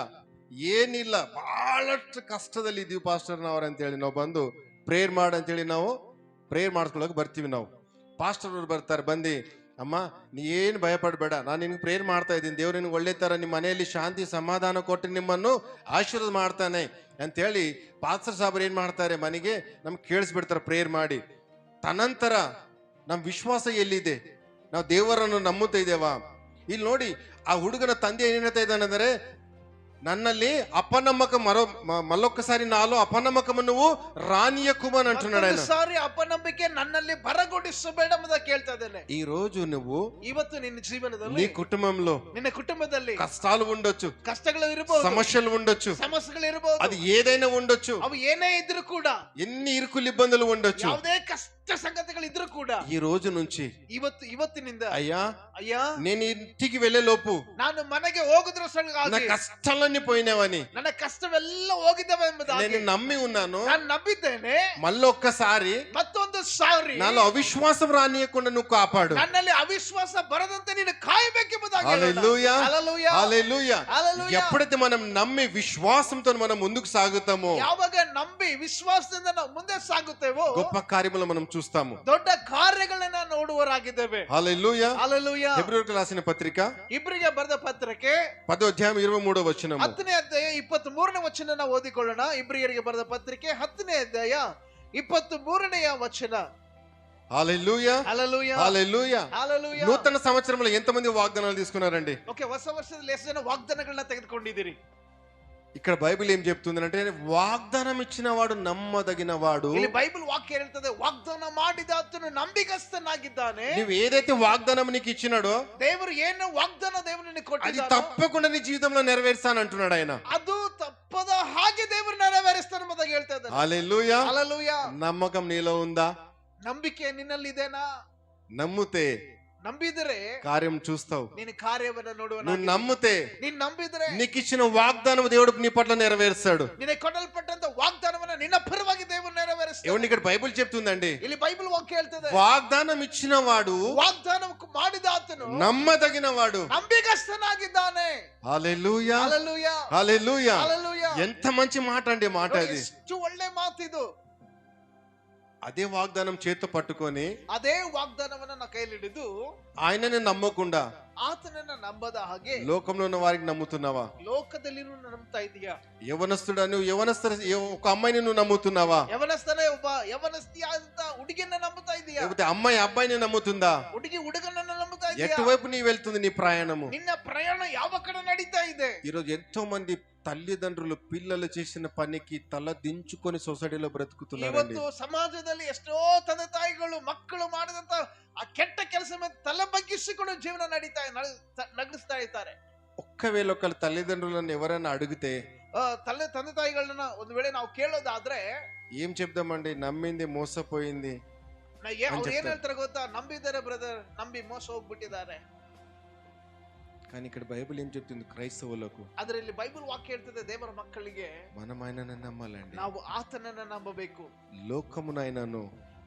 S1: ಏನಿಲ್ಲ, ಬಹಳಷ್ಟು ಕಷ್ಟದಲ್ಲಿ ಇದೀವಿ ಪಾಸ್ಟರ್ ನಾವ್ರ ಅಂತೇಳಿ ನಾವು ಬಂದು ಪ್ರೇಯರ್ ಮಾಡಂತೇಳಿ ನಾವು ಪ್ರೇಯರ್ ಮಾಡ್ಕೊಳಕ್ ಬರ್ತೀವಿ. ನಾವು ಪಾಸ್ಟರ್ ಅವ್ರು ಬರ್ತಾರೆ, ಬಂದು ಅಮ್ಮ ನೀ ಏನು ಭಯಪಡಬೇಡ, ನಾನು ನಿನ್ಗೆ ಪ್ರೇಯರ್ ಮಾಡ್ತಾ ಇದ್ದೀನಿ, ದೇವ್ರು ನಿನ್ಗೆ ಒಳ್ಳೆ ತರ ನಿಮ್ಮ ಮನೆಯಲ್ಲಿ ಶಾಂತಿ ಸಮಾಧಾನ ಕೊಟ್ಟು ನಿಮ್ಮನ್ನು ಆಶೀರ್ವಾದ ಮಾಡ್ತಾನೆ ಅಂತೇಳಿ ಪಾಸ್ಟರ್ ಸಾಬ್ರು ಏನ್ ಮಾಡ್ತಾರೆ, ಮನೆಗೆ ನಮ್ಗೆ ಕೇಳಿಸ್ಬಿಡ್ತಾರೆ ಪ್ರೇಯರ್ ಮಾಡಿ. ತನಂತರ ನಮ್ಮ ವಿಶ್ವಾಸ ಎಲ್ಲಿದೆ, ನಾವು ದೇವರನ್ನು ನಂಬುತ್ತಾ ಇದ್ದೇವಾ? ಇಲ್ಲಿ ನೋಡಿ, ಆ ಹುಡುಗನ ತಂದೆ ಏನ್ ಹೇಳ್ತಾ ಇದ್ದಾನಂದ್ರೆ, నన్ನಲ್ಲಿ అపనమ్మకం మళ్ళొక్కసారి నాలో అపనమ్మకము నువ్వు రానియకుము అని అంటున్నాడు ఆయన.
S2: సారి అపనమ్మిಕೆ నన్ನಲ್ಲಿ ಬರಗೊಡಿಸಬೇಡ ಎಂಬುದಾಗಿ ಹೇಳ್ತಾ ಇದ್ದಾನೆ.
S1: ఈ రోజు నువ్వు
S2: ಇವತ್ತು ನಿನ್ನ ಜೀವನದಲ್ಲಿ,
S1: నీ కుటుంబంలో,
S2: ನಿನ್ನ ಕುಟುಂಬದಲ್ಲಿ
S1: కష్టాలు ఉండొచ్చు,
S2: కష్టಗಳು ಇರಬಹುದು,
S1: సమస్యలు ఉండొచ్చు,
S2: సమస్యలు ఇರಬಹುದು,
S1: అది ఏదైనా ఉండొచ్చు,
S2: అవి ఏనే ఇద్దరు ಕೂಡ,
S1: ఎన్ని ఇరుకులు ఇబ్బందులు ఉండొచ్చు,
S2: ಯಾವುದೇ కష్ట సంగతిಗಳು ఇద్దరు ಕೂಡ,
S1: ఈ రోజు నుంచి
S2: ಇವತ್ತಿನಿಂದ
S1: అయ్యా
S2: అయ్యా
S1: నేను ఇంటికి వెళ్లే లోపు
S2: ನಾನು ಮನೆಗೆ ಹೋಗುದ್ರ
S1: నా కష్టాలన్నీ పోయినావని,
S2: ನನ್ನ ಕಷ್ಟವೆಲ್ಲ ಹೋಗಿದ್ದಾವೆ ಎಂಬುದಾಗಿ
S1: నేను నమ్మి ఉన్నాను,
S2: ನಾನು ನಂಬಿದ್ದೇನೆ.
S1: మళ్ళీ ఒక్కసారి
S2: ಮತ್ತೊಂದು ಸಾರಿ
S1: నాలో అవిశ్వాసం రానియకుండా నువ్వు కాపాడు.
S2: ನನ್ನಲ್ಲಿ ಅವಿಶ್ವಾಸ ಬರದಂತೆ ನೀನು ಕಾಯಬೇಕೆಂಬುದಾಗಿ
S1: హల్లెలూయా.
S2: హల్లెలూయా.
S1: హల్లెలూయా.
S2: హల్లెలూయా.
S1: ఎప్పుడైతే మనం నమ్మి విశ్వాసంతో మనం ముందుకు సాగుతామో,
S2: ಯಾವಾಗ ನಂಬಿ ವಿಶ್ವಾಸದಿಂದ ನಾವು ಮುಂದೆ ಸಾಗುತ್ತೇವೋ,
S1: గొప్ప కార్యములు మనం చూస్తాము,
S2: ದೊಡ್ಡ ಕಾರ್ಯಗಳನ್ನ ನೋಡುವರಾಗಿದ್ದೇವೆ.
S1: హల్లెలూయా.
S2: హల్లెలూయా.
S1: హెబ్రీయులకు రాసిన పత్రిక
S2: ಇಬ್ರಿಗೆ ಬರೆದ ಪತ್ರಿಕೆ
S1: 10వ అధ్యాయం 23వ వచనము.
S2: 10ನೇ ಅಧ್ಯಾಯ 23ನೇ ವಚನ ಓದಿಕೊಳ್ಳೋಣ. ಇಬ್ರಿಯರಿಗೆ ಬರೆದ ಪತ್ರಿಕೆ 10ನೇ ಅಧ್ಯಾಯ 23ನೇ ವಚನ.
S1: హల్లెలూయా.
S2: హల్లెలూయా.
S1: హల్లెలూయా.
S2: హల్లెలూయా.
S1: నూతన సంవత్సరంలో ఎంతమంది వాగ్దానాలు తీసుకున్నారండి?
S2: ಓಕೆ, ಹೊಸ ವರ್ಷದಲ್ಲಿ ಎಷ್ಟು ಜನ ವಾಗ್ದಾನಗಳನ್ನ ತೆಗೆದುಕೊಂಡಿದ್ದೀರಿ?
S1: ఇక్కడ బైబిల్ ఏం చెప్తుంది, వాగ్దానం ఇచ్చిన వాడు నమ్మదగిన వాడు.
S2: ಇಲ್ಲಿ ಬೈಬಲ್ ವಾಕ್ಯ ಹೇಳ್ತದೆ, ವಾಗ್ದಾನ ಮಾಡಿದ ಆತನು ನಂಬಿಗಸ್ತನಾಗಿದ್ದಾನೆ.
S1: నువ్వు ఏదైతే వాగ్దానం నీకు ఇచ్చినాడో
S2: ದೇವರು ಏನು ವಾಗ್ದಾನ ದೇವರು ನಿನಗೆ
S1: అది
S2: ಕೊಟ್ಟಿದ್ದಾನೋ
S1: తప్పకుండా నీ జీవితంలో నెరవేర్స్తాను అంటున్నాడు ఆయన.
S2: ಅದು ತಪ್ಪದ ಹಾಗೆ ದೇವರು ನೆರವೇರಿಸ್ತಾನೆ ಎಂಬುದಾಗಿ ಹೇಳ್ತಾ ಇದ್ದಾನೆ.
S1: హల్లెలూయా.
S2: హల్లెలూయా.
S1: నమ్మకం నీలో ఉందా?
S2: ನಂಬಿಕೆ ನಿನ್ನಲ್ಲಿದೆನಾ?
S1: నమ్మితే
S2: ನಂಬಿದರೆ
S1: కార్యం చూస్తావు.
S2: ನೀನು ಕಾರ್ಯವನ್ನು
S1: నువ్వు
S2: ನೋಡುವನು.
S1: నమ్మితే
S2: ನೀನು ನಂಬಿದರೆ
S1: నీకు ఇచ్చిన వాగ్దానం దేవుడు నీ పట్ల నెరవేరుస్తాడు.
S2: ನಿನಗೆ ಕೊಡಲ್ಪಟ್ಟಂತ ವಾಗ್ದಾನವನ್ನು ನಿನ್ನ ಪರವಾಗಿ ದೇವರು ನೆರವೇರಿಸ್ತಾನೆ.
S1: ఏమండి ఇక్కడ బైబిల్ చెప్తుందండి,
S2: ಇಲ್ಲಿ ಬೈಬಲ್ ವಾಕ್ಯ ಹೇಳ್ತದೆ,
S1: వాగ్దానం ఇచ్చిన వాడు
S2: ವಾಗ್ದಾನ ಮಾಡಿದ ಆತನು
S1: నమ్మదగిన వాడు.
S2: ನಂಬಿಗಸ್ತನಾಗಿದ್ದಾನೆ.
S1: హల్లెలూయా.
S2: హల్లెలూయా.
S1: హల్లెలూయా.
S2: హల్లెలూయా.
S1: ఎంత మంచి మాట అండి మాట అది.
S2: ಎಷ್ಟು ಒಳ್ಳೆ ಮಾತಿದು.
S1: అదే వాగ్దానం చేత్తో పట్టుకొని
S2: ಅದೇ ವಾಗ್ದಾನವನ್ನ ನನ್ನ ಕೈಯಲ್ಲಿ ಹಿಡಿದು
S1: ఆయనని నమ్మకుండా
S2: ಆತನನ್ನ ನಂಬದ ಹಾಗೆ
S1: లోకంలో ఉన్న వారికి నమ్ముతున్నావా?
S2: ಲೋಕದಲ್ಲಿರೂ ನಂಬ್ತಾ ಇದೀಯಾ?
S1: యవనస్తుడా, నువ్వు ఒక అమ్మాయిని నువ్వు నమ్ముతున్నావా?
S2: ಯವನಸ್ಥನೇ ಒಬ್ಬ ಯವನಸ್ತಿಯಾದಂತ ಹುಡುಗಿಯನ್ನ ನಂಬುತ್ತಾ ಇದೀಯಾ?
S1: లేకపోతే అమ్మాయి అబ్బాయిని నమ్ముతుందా?
S2: ಹುಡುಗಿ ಹುಡುಗನನ್ನ ನಂಬುತ್ತಾ ಇದೀಯಾ?
S1: ఎటువైపు నీ వెళ్తుంది నీ ప్రయాణము?
S2: ನಿನ್ನ ಪ್ರಯಾಣ ಯಾವ ಕಡೆ ನಡೀತಾ ಇದೆ?
S1: ఈరోజు ఎంతో మంది తల్లిదండ్రులు పిల్లలు చేసిన పనికి తల దించుకొని సొసైటీలో బ్రతుకుతున్నారండి.
S2: ಇವತ್ತು ಸಮಾಜದಲ್ಲಿ ಎಷ್ಟೋ ತಂದೆ ತಾಯಿಗಳು ಮಕ್ಕಳು ಮಾಡಿದಂತ ಆ ಕೆಟ್ಟ ಕೆಲಸ ಮೇಲೆ ತಲೆ ಬಗ್ಗಿಸಿಕೊಂಡು ಜೀವನ ನಗಿಸ್ತಾ ಇದ್ದಾರೆ.
S1: ఒక్కవేళ ఒకళ్ళ తల్లిదండ్రులను ఎవరైనా అడిగితే
S2: ತಂದೆ ತಾಯಿಗಳನ್ನ ಒಂದು ವೇಳೆ ನಾವು ಕೇಳೋದಾದ್ರೆ
S1: ఏం చెప్దామండి? నమ్మింది మోసపోయింది
S2: ಅವ್ರು ಏನ್ ಹೇಳ್ತಾರೆ ಗೊತ್ತಾ? ನಂಬಿದ್ದಾರೆ ಬ್ರದರ್, ನಂಬಿ ಮೋಸ ಹೋಗ್ಬಿಟ್ಟಿದ್ದಾರೆ.
S1: కానీ ఇక్కడ బైబిల్ ఏం చెప్తుంది క్రైస్తవులకు?
S2: ಆದ್ರೆ ಇಲ್ಲಿ ಬೈಬಲ್ ವಾಕ್ಯ ಹೇಳ್ತದೆ, ದೇವರ ಮಕ್ಕಳಿಗೆ
S1: మనం ఆయనను నమ్మాలండి.
S2: ನಾವು ಆತನನ್ನ ನಂಬಬೇಕು.
S1: లోకమునైనను,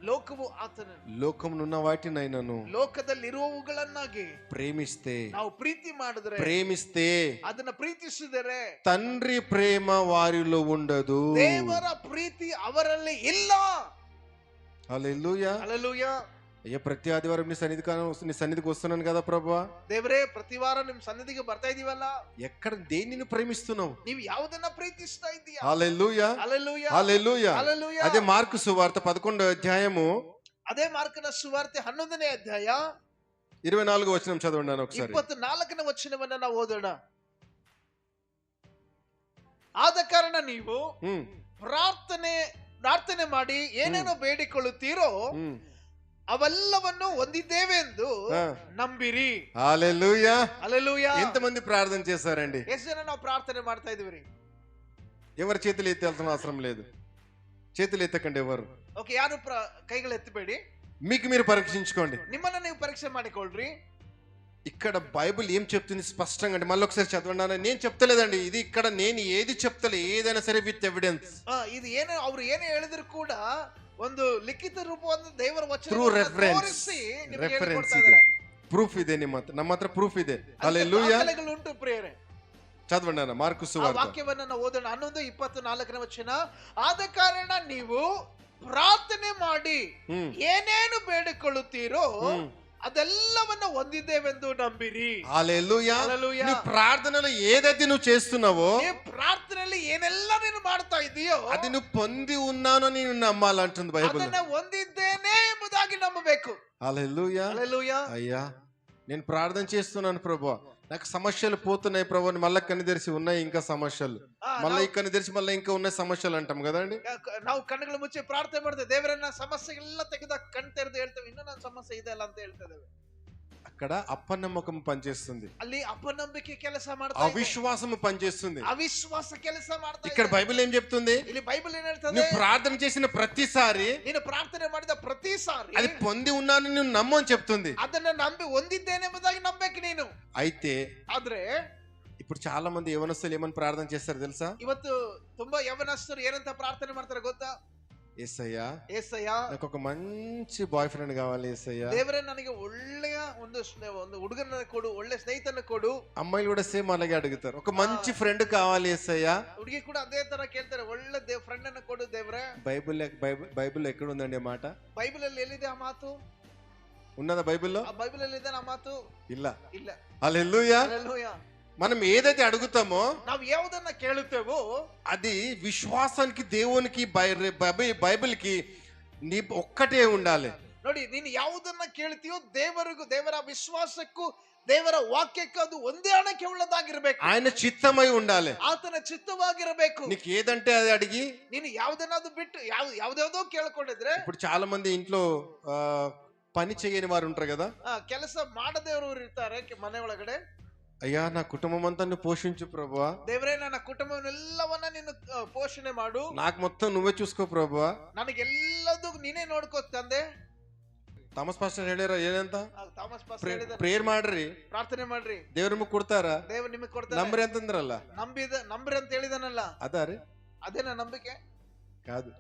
S2: ಲೋಕವು ಆತನನ್ನು,
S1: లోకమునున్న వాటినైనను
S2: ಲೋಕದಲ್ಲಿರುವವುಗಳನ್ನಾಗಿ
S1: ప్రేమిస్తే,
S2: ನಾವು ಪ್ರೀತಿ ಮಾಡಿದ್ರೆ,
S1: ప్రేమిస్తే
S2: ಅದನ್ನ ಪ್ರೀತಿಸಿದರೆ
S1: తండ్రి ప్రేమ వారిలో ఉండదు.
S2: ದೇವರ ಪ್ರೀತಿ ಅವರಲ್ಲಿ ಇಲ್ಲ.
S1: హల్లెలూయా.
S2: హల్లెలూయా.
S1: అయ్యా, ప్రతి ఆదివారం నీ సన్నిధికి వస్తున్నాను కదా ప్రభువా.
S2: ದೇವರೇ, ಪ್ರತಿ ವಾರ ನಿಮ್ ಸನ್ನಿಧಿಗೆ ಬರ್ತಾ ಇದೀವಲ್ಲ,
S1: ఎక్కడ దేనిని ప్రేమిస్తున్నావు?
S2: ನೀವು ಯಾವುದನ್ನ ಪ್ರೀತಿಸ್ತಾ ಇದ್ದೀಯಾ?
S1: హల్లెలూయా.
S2: హల్లెలూయా.
S1: హల్లెలూయా.
S2: హల్లెలూయా.
S1: అదే మార్కు సువార్త 11వ అధ్యాయము,
S2: ಅದೇ ಮಾರ್ಕನ ಸುವಾರ್ತೆ 11ನೇ ಅಧ್ಯಾಯ
S1: 24వ వచనం చదవండి ఒకసారి.
S2: 24ನೇ ವಚನವನ್ನ ನಾವು ಓದೋಣ. ಆದ ಕಾರಣ ನೀವು ಪ್ರಾರ್ಥನೆ ಮಾಡಿ ಏನೇನೋ ಬೇಡಿಕೊಳ್ಳುತ್ತೀರೋ ಅವೆಲ್ಲವನ್ನು ಹೊಂದಿದ್ದೇವೆ ಎಂದು ನಂಬಿರಿ.
S1: హల్లెలూయా.
S2: హల్లెలూయా.
S1: ఎంతమంది ప్రార్థన చేశారండి?
S2: ಎಷ್ಟು ಜನ ನಾವು ಪ್ರಾರ್ಥನೆ ಮಾಡ್ತಾ ಇದೀವಿ?
S1: ఎవరు చేతులు ఎత్తాల్సిన అవసరం లేదు. చేతులు ఎత్తకండి ఎవరు.
S2: ಓಕೆ, ಯಾರು ಕೈಗಳು ಎತ್ತಬೇಡಿ.
S1: మీకు మీరు పరీక్షించుకోండి.
S2: ನಿಮ್ಮನ್ನ ನೀವು ಪರೀಕ್ಷೆ ಮಾಡಿಕೊಳ್ಳ್ರಿ.
S1: ఇక్కడ బైబిల్ ఏం చెప్తుంది స్పష్టంగా అంటే మళ్ళీ ఒకసారి చదవండి. నేను చెప్తలేదండి, ఇది ఇక్కడ నేను ఏది చెప్తలే, ఏదైనా సరే విత్ ఎవిడెన్స్.
S2: ಇದು ಏನು ಅವ್ರು ಏನೇ ಹೇಳಿದ್ರು ಕೂಡ ಒಂದು ಲಿಖಿತ ರೂಪವಾದ ದೇವರ ವಚನ
S1: ಥ್ರೂ ರೆಫರೆನ್ಸ್ ಇದೆ, ಪ್ರೂಫ್ ಇದೆ. ನಮ್ಮ ಹತ್ರ ಪ್ರೂಫ್ ಇದೆ. ಹಲ್ಲೆಲೂಯಾ.
S2: ಉಂಟು ಪ್ರಿಯರೇ.
S1: చదవండి అన్న మార్కు సువార్త.
S2: ವಾಕ್ಯವನ್ನ ನಾವು ಓದೋಣ. 11:24ನೇ ವಚನ. ಆದ ಕಾರಣ ನೀವು ಪ್ರಾರ್ಥನೆ ಮಾಡಿ ಏನೇನು ಬೇಡಿಕೊಳ್ಳುತ್ತೀರೋ ಅದೆಲ್ಲವನ್ನ ಹೊಂದಿದ್ದೇವೆಂದು ನಂಬಿರಿ.
S1: హల్లెలూయా.
S2: హల్లెలూయా.
S1: నీ ప్రార్థనలో ఏదైతే నువ్వు చేస్తున్నావో,
S2: నీ ప్రార్థనలో ఏನೆಲ್ಲ ನೀನು ಮಾಡ್ತಾ ಇದೀಯೋ
S1: అది నువ్వు పొంది ఉన్నానో నేను నమ్మాలంటుంది బైబిల్.
S2: ಅದನ್ನ ಹೊಂದಿದ್ದೇನೆ ಎಂಬುದಾಗಿ ನಂಬಬೇಕು.
S1: హల్లెలూయా.
S2: హల్లెలూయా.
S1: అయ్యా, నేను ప్రార్థన చేస్తున్నాను ప్రభువా, నాకు సమస్యలు పోతున్నాయి ప్రభు, మళ్ళీ కన్ను తెరిచి ఉన్నాయి ఇంకా సమస్యలు, మళ్ళీ ఈ కన్ను తెరిచి మళ్ళీ ఇంకా ఉన్నాయి సమస్యలు అంటాం కదండి.
S2: ನಾವು ಕಣ್ಣುಗಳು ಮುಚ್ಚಿ ಪ್ರಾರ್ಥನೆ ಮಾಡ್ತೇವೆ, ದೇವರನ್ನ ಸಮಸ್ಯೆಗಳೆಲ್ಲ ತೆಗೆದ ಕಣ್ ತೆರೆದು ಹೇಳ್ತೇವೆ, ಇನ್ನೂ ನನ್ನ ಸಮಸ್ಯೆ ಇದೆ ಅಲ್ಲ ಅಂತ ಹೇಳ್ತೇವೆ. అక్కడ
S1: అపనమ్మకం పనిచేస్తుంది,
S2: ಅಲ್ಲಿ ಅಪನಂಬಿಕೆ ಕೆಲಸ ಮಾಡ್ತಾ,
S1: అవిశ్వాసము పనిచేస్తుంది,
S2: అవిశ్వాస ಕೆಲಸ ಮಾಡ್ತಾ.
S1: ఇక్కడ బైబిల్ ఏం చెప్తుంది?
S2: ಇಲ್ಲಿ బైబిల్ ఏం ಹೇಳ್ತದೆ?
S1: నువ్వు ప్రార్థన చేసిన ప్రతిసారి,
S2: ನೀನು ಪ್ರಾರ್ಥನೆ ಮಾಡಿದ ప్రతిసారి
S1: అది పొంది ఉన్నాను నువ్వు నమ్ము అని చెప్తుంది.
S2: ಅದನ್ನ ನಂಬಿ ಹೊಂದಿದ್ದೇನೆ ಎಂಬುದಾಗಿ ನಂಬಬೇಕು ನೀನು.
S1: అయితే
S2: ಆದ್ರೆ
S1: ఇప్పుడు చాలా మంది యవనస్తులు ఏమని ప్రార్థన చేస్తారు తెలుసా?
S2: ಇವತ್ತು ತುಂಬಾ ಯవನಸ್ಥರು ಏನಂತ ಪ್ರಾರ್ಥನೆ ಮಾಡ್ತಾರೆ ಗೊತ್ತಾ?
S1: యేసయ్యా,
S2: యేసయ్యా,
S1: నాకు ఒక మంచి బాయ్ ఫ్రెండ్ కావాలి యేసయ్యా.
S2: ದೇವರೇ, ನನಗೆ ಒಳ್ಳೆಯ ಒಂದು ಹುಡುಗನ ಕೊಡು, ಒಳ್ಳೆ ಸ್ನೇಹಿತನ ಕೊಡು.
S1: అమ్మాయిలు కూడా సేమ్ అలాగే అడుగుతారు, ఒక మంచి ఫ్రెండ్ కావాలి యేసయ్యా.
S2: ಹುಡುಗಿ ಕೂಡ ಅದೇ ತರ ಕೇಳ್ತಾರೆ, ಒಳ್ಳೆ ಫ್ರೆಂಡ್ ಅನ್ನ ಕೊಡು ದೇವರೇ.
S1: బైబిల్ ఎక్కడ ఉందండి ఆ మాట?
S2: బైబిల్ ಅಲ್ಲಿ ಎಲ್ಲಿದೆ ಆ ಮಾತು?
S1: ఉన్నదా బైబిల్లో?
S2: ಆ ಬೈಬಲ್ ಅಲ್ಲಿ ಇದೆ ಆ ಮಾತು?
S1: ಇಲ್ಲ.
S2: ಇಲ್ಲ.
S1: హల్లెలూయా.
S2: హల్లెలూయా.
S1: మనం ఏదైతే అడుగుతామో,
S2: ನಾವು ಯಾವುದನ್ನ ಕೇಳುತ್ತೇವೋ
S1: అది విశ్వాసానికి దేవునికి బైబిల్ కి నీ ఒక్కటే ఉండాలి.
S2: ನೋಡಿ, ನೀನು ಯಾವುದನ್ನ ಕೇಳ್ತೀಯೋ ದೇವರ ವಿಶ್ವಾಸಕ್ಕೂ ದೇವರ ವಾಕ್ಯಕ್ಕೂ ಅದು ಒಂದೇ ಹಣಕ್ಕೆ ಉಳ್ಳದಾಗಿರ್ಬೇಕು.
S1: ఆయన చిత్తమై ఉండాలి.
S2: ಆತನ ಚಿತ್ತವಾಗಿರಬೇಕು.
S1: నీకు ఏదంటే అది అడిగి,
S2: ನೀನು ಯಾವುದನ್ನಾದ್ರೂ ಬಿಟ್ಟು ಯಾವ್ದಾವ್ದೋ ಕೇಳ್ಕೊಂಡಿದ್ರೆ,
S1: ఇప్పుడు చాలా మంది ఇంట్లో పని చేయని వారు ఉంటారు కదా,
S2: ಕೆಲಸ ಮಾಡದೇವರು ಇರ್ತಾರೆ ಮನೆ ಒಳಗಡೆ.
S1: అయ్యా నా కుటుంబం అంతా నువ్వు పోషించు ప్రభువా,
S2: ದೇವರೇ ನನ್ನ ಕುಟುಂಬವನ್ನೆಲ್ಲವನ್ನ ನೀನು ಪೋಷಣೆ ಮಾಡು,
S1: నాకు మొత్తం నువ్వే చూసుకో ప్రభువా,
S2: ನನಗೆಲ್ಲದೂ ನೀನೇ ನೋಡ್ಕೋ ತಂದೆ.
S1: ಥಾಮಸ್ ಪಾಸ್ಟರ್ ಹೇಳ್ಯಾರ ಏನಂತ,
S2: ಥಾಮಸ್ ಪಾಸ್ಟರ್ ಹೇಳಿದ್ದಾರೆ,
S1: ಪ್ರೇಯರ್ ಮಾಡ್ರಿ,
S2: ಪ್ರಾರ್ಥನೆ ಮಾಡ್ರಿ,
S1: ದೇವ್ರ ನಿಮಗೆ ಕೊಡ್ತಾರ,
S2: ದೇವ್ರು ನಿಮಗೆ ಕೊಡ್ತಾರೆ,
S1: ನಂಬ್ರಿ ಅಂತಂದ್ರಲ್ಲ,
S2: ನಂಬ್ರಿ ಅಂತ ಹೇಳಿದಾನಲ್ಲ,
S1: అదారి
S2: అదేనా ನಂಬಿಕೆ?
S1: కాదు,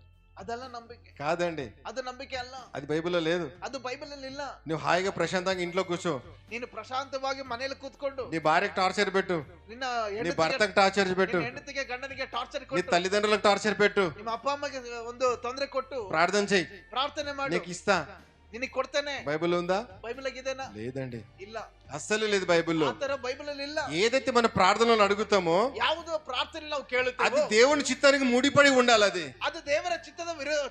S2: ಅದಲ್ಲ ನಂಬಿಕೆ.
S1: కాదండి,
S2: ಅದು ನಂಬಿಕೆ ಅಲ್ಲ,
S1: అది బైబిల్లో లేదు.
S2: ಅದು ಬೈಬಲ್ ಅಲ್ಲಿ ಇಲ್ಲ.
S1: నువ్వు హాయిగా ప్రశాంతంగా ఇంట్లో కూర్చో,
S2: ನೀನು ಪ್ರಶಾಂತವಾಗಿ ಮನೆಯಲ್ಲಿ ಕೂತ್ಕೊಂಡು
S1: నీ భార్యకు టార్చర్ పెట్టు,
S2: ನಿನ್ನ
S1: నీ భర్తకు టార్చర్ పెట్టు,
S2: ಹೆಂಡತಿಗೆ ಗಂಡನಿಗೆ ಟಾರ್ಚರ್
S1: నీ
S2: ಕೊಟ್ಟು,
S1: తల్లిదండ్రులకు టార్చర్ పెట్టు,
S2: ನಿಮ್ಮ ಅಪ್ಪ ಅಮ್ಮಗೆ ಒಂದು ತೊಂದರೆ ಕೊಟ್ಟು
S1: ప్రార్థన చెయ్యి,
S2: ಪ್ರಾರ್ಥನೆ ಮಾಡು,
S1: నీకు ఇస్తా.
S2: ನಿನಗೆ ಕೊಡ್ತೇನೆ.
S1: బైబిల్ ఉందా?
S2: బైబిల్ ಆಗಿದೆನಾ?
S1: లేదండి,
S2: ಇಲ್ಲ,
S1: అస్సలు లేదు బైబిల్లో.
S2: ಆ ತರ బైబిల్ ಅಲ್ಲಿ ಇಲ್ಲ.
S1: ఏదైతే మన ప్రార్థనలు అడుగుతామో
S2: ಯಾವುದೋ ಪ್ರಾರ್ಥನೆ ನಾವು
S1: అది
S2: ಕೇಳುತ್ತೇವೋ
S1: దేవుని చిత్తానికి ముడిపడి ఉండాలి. అది
S2: ಅದು ದೇವರ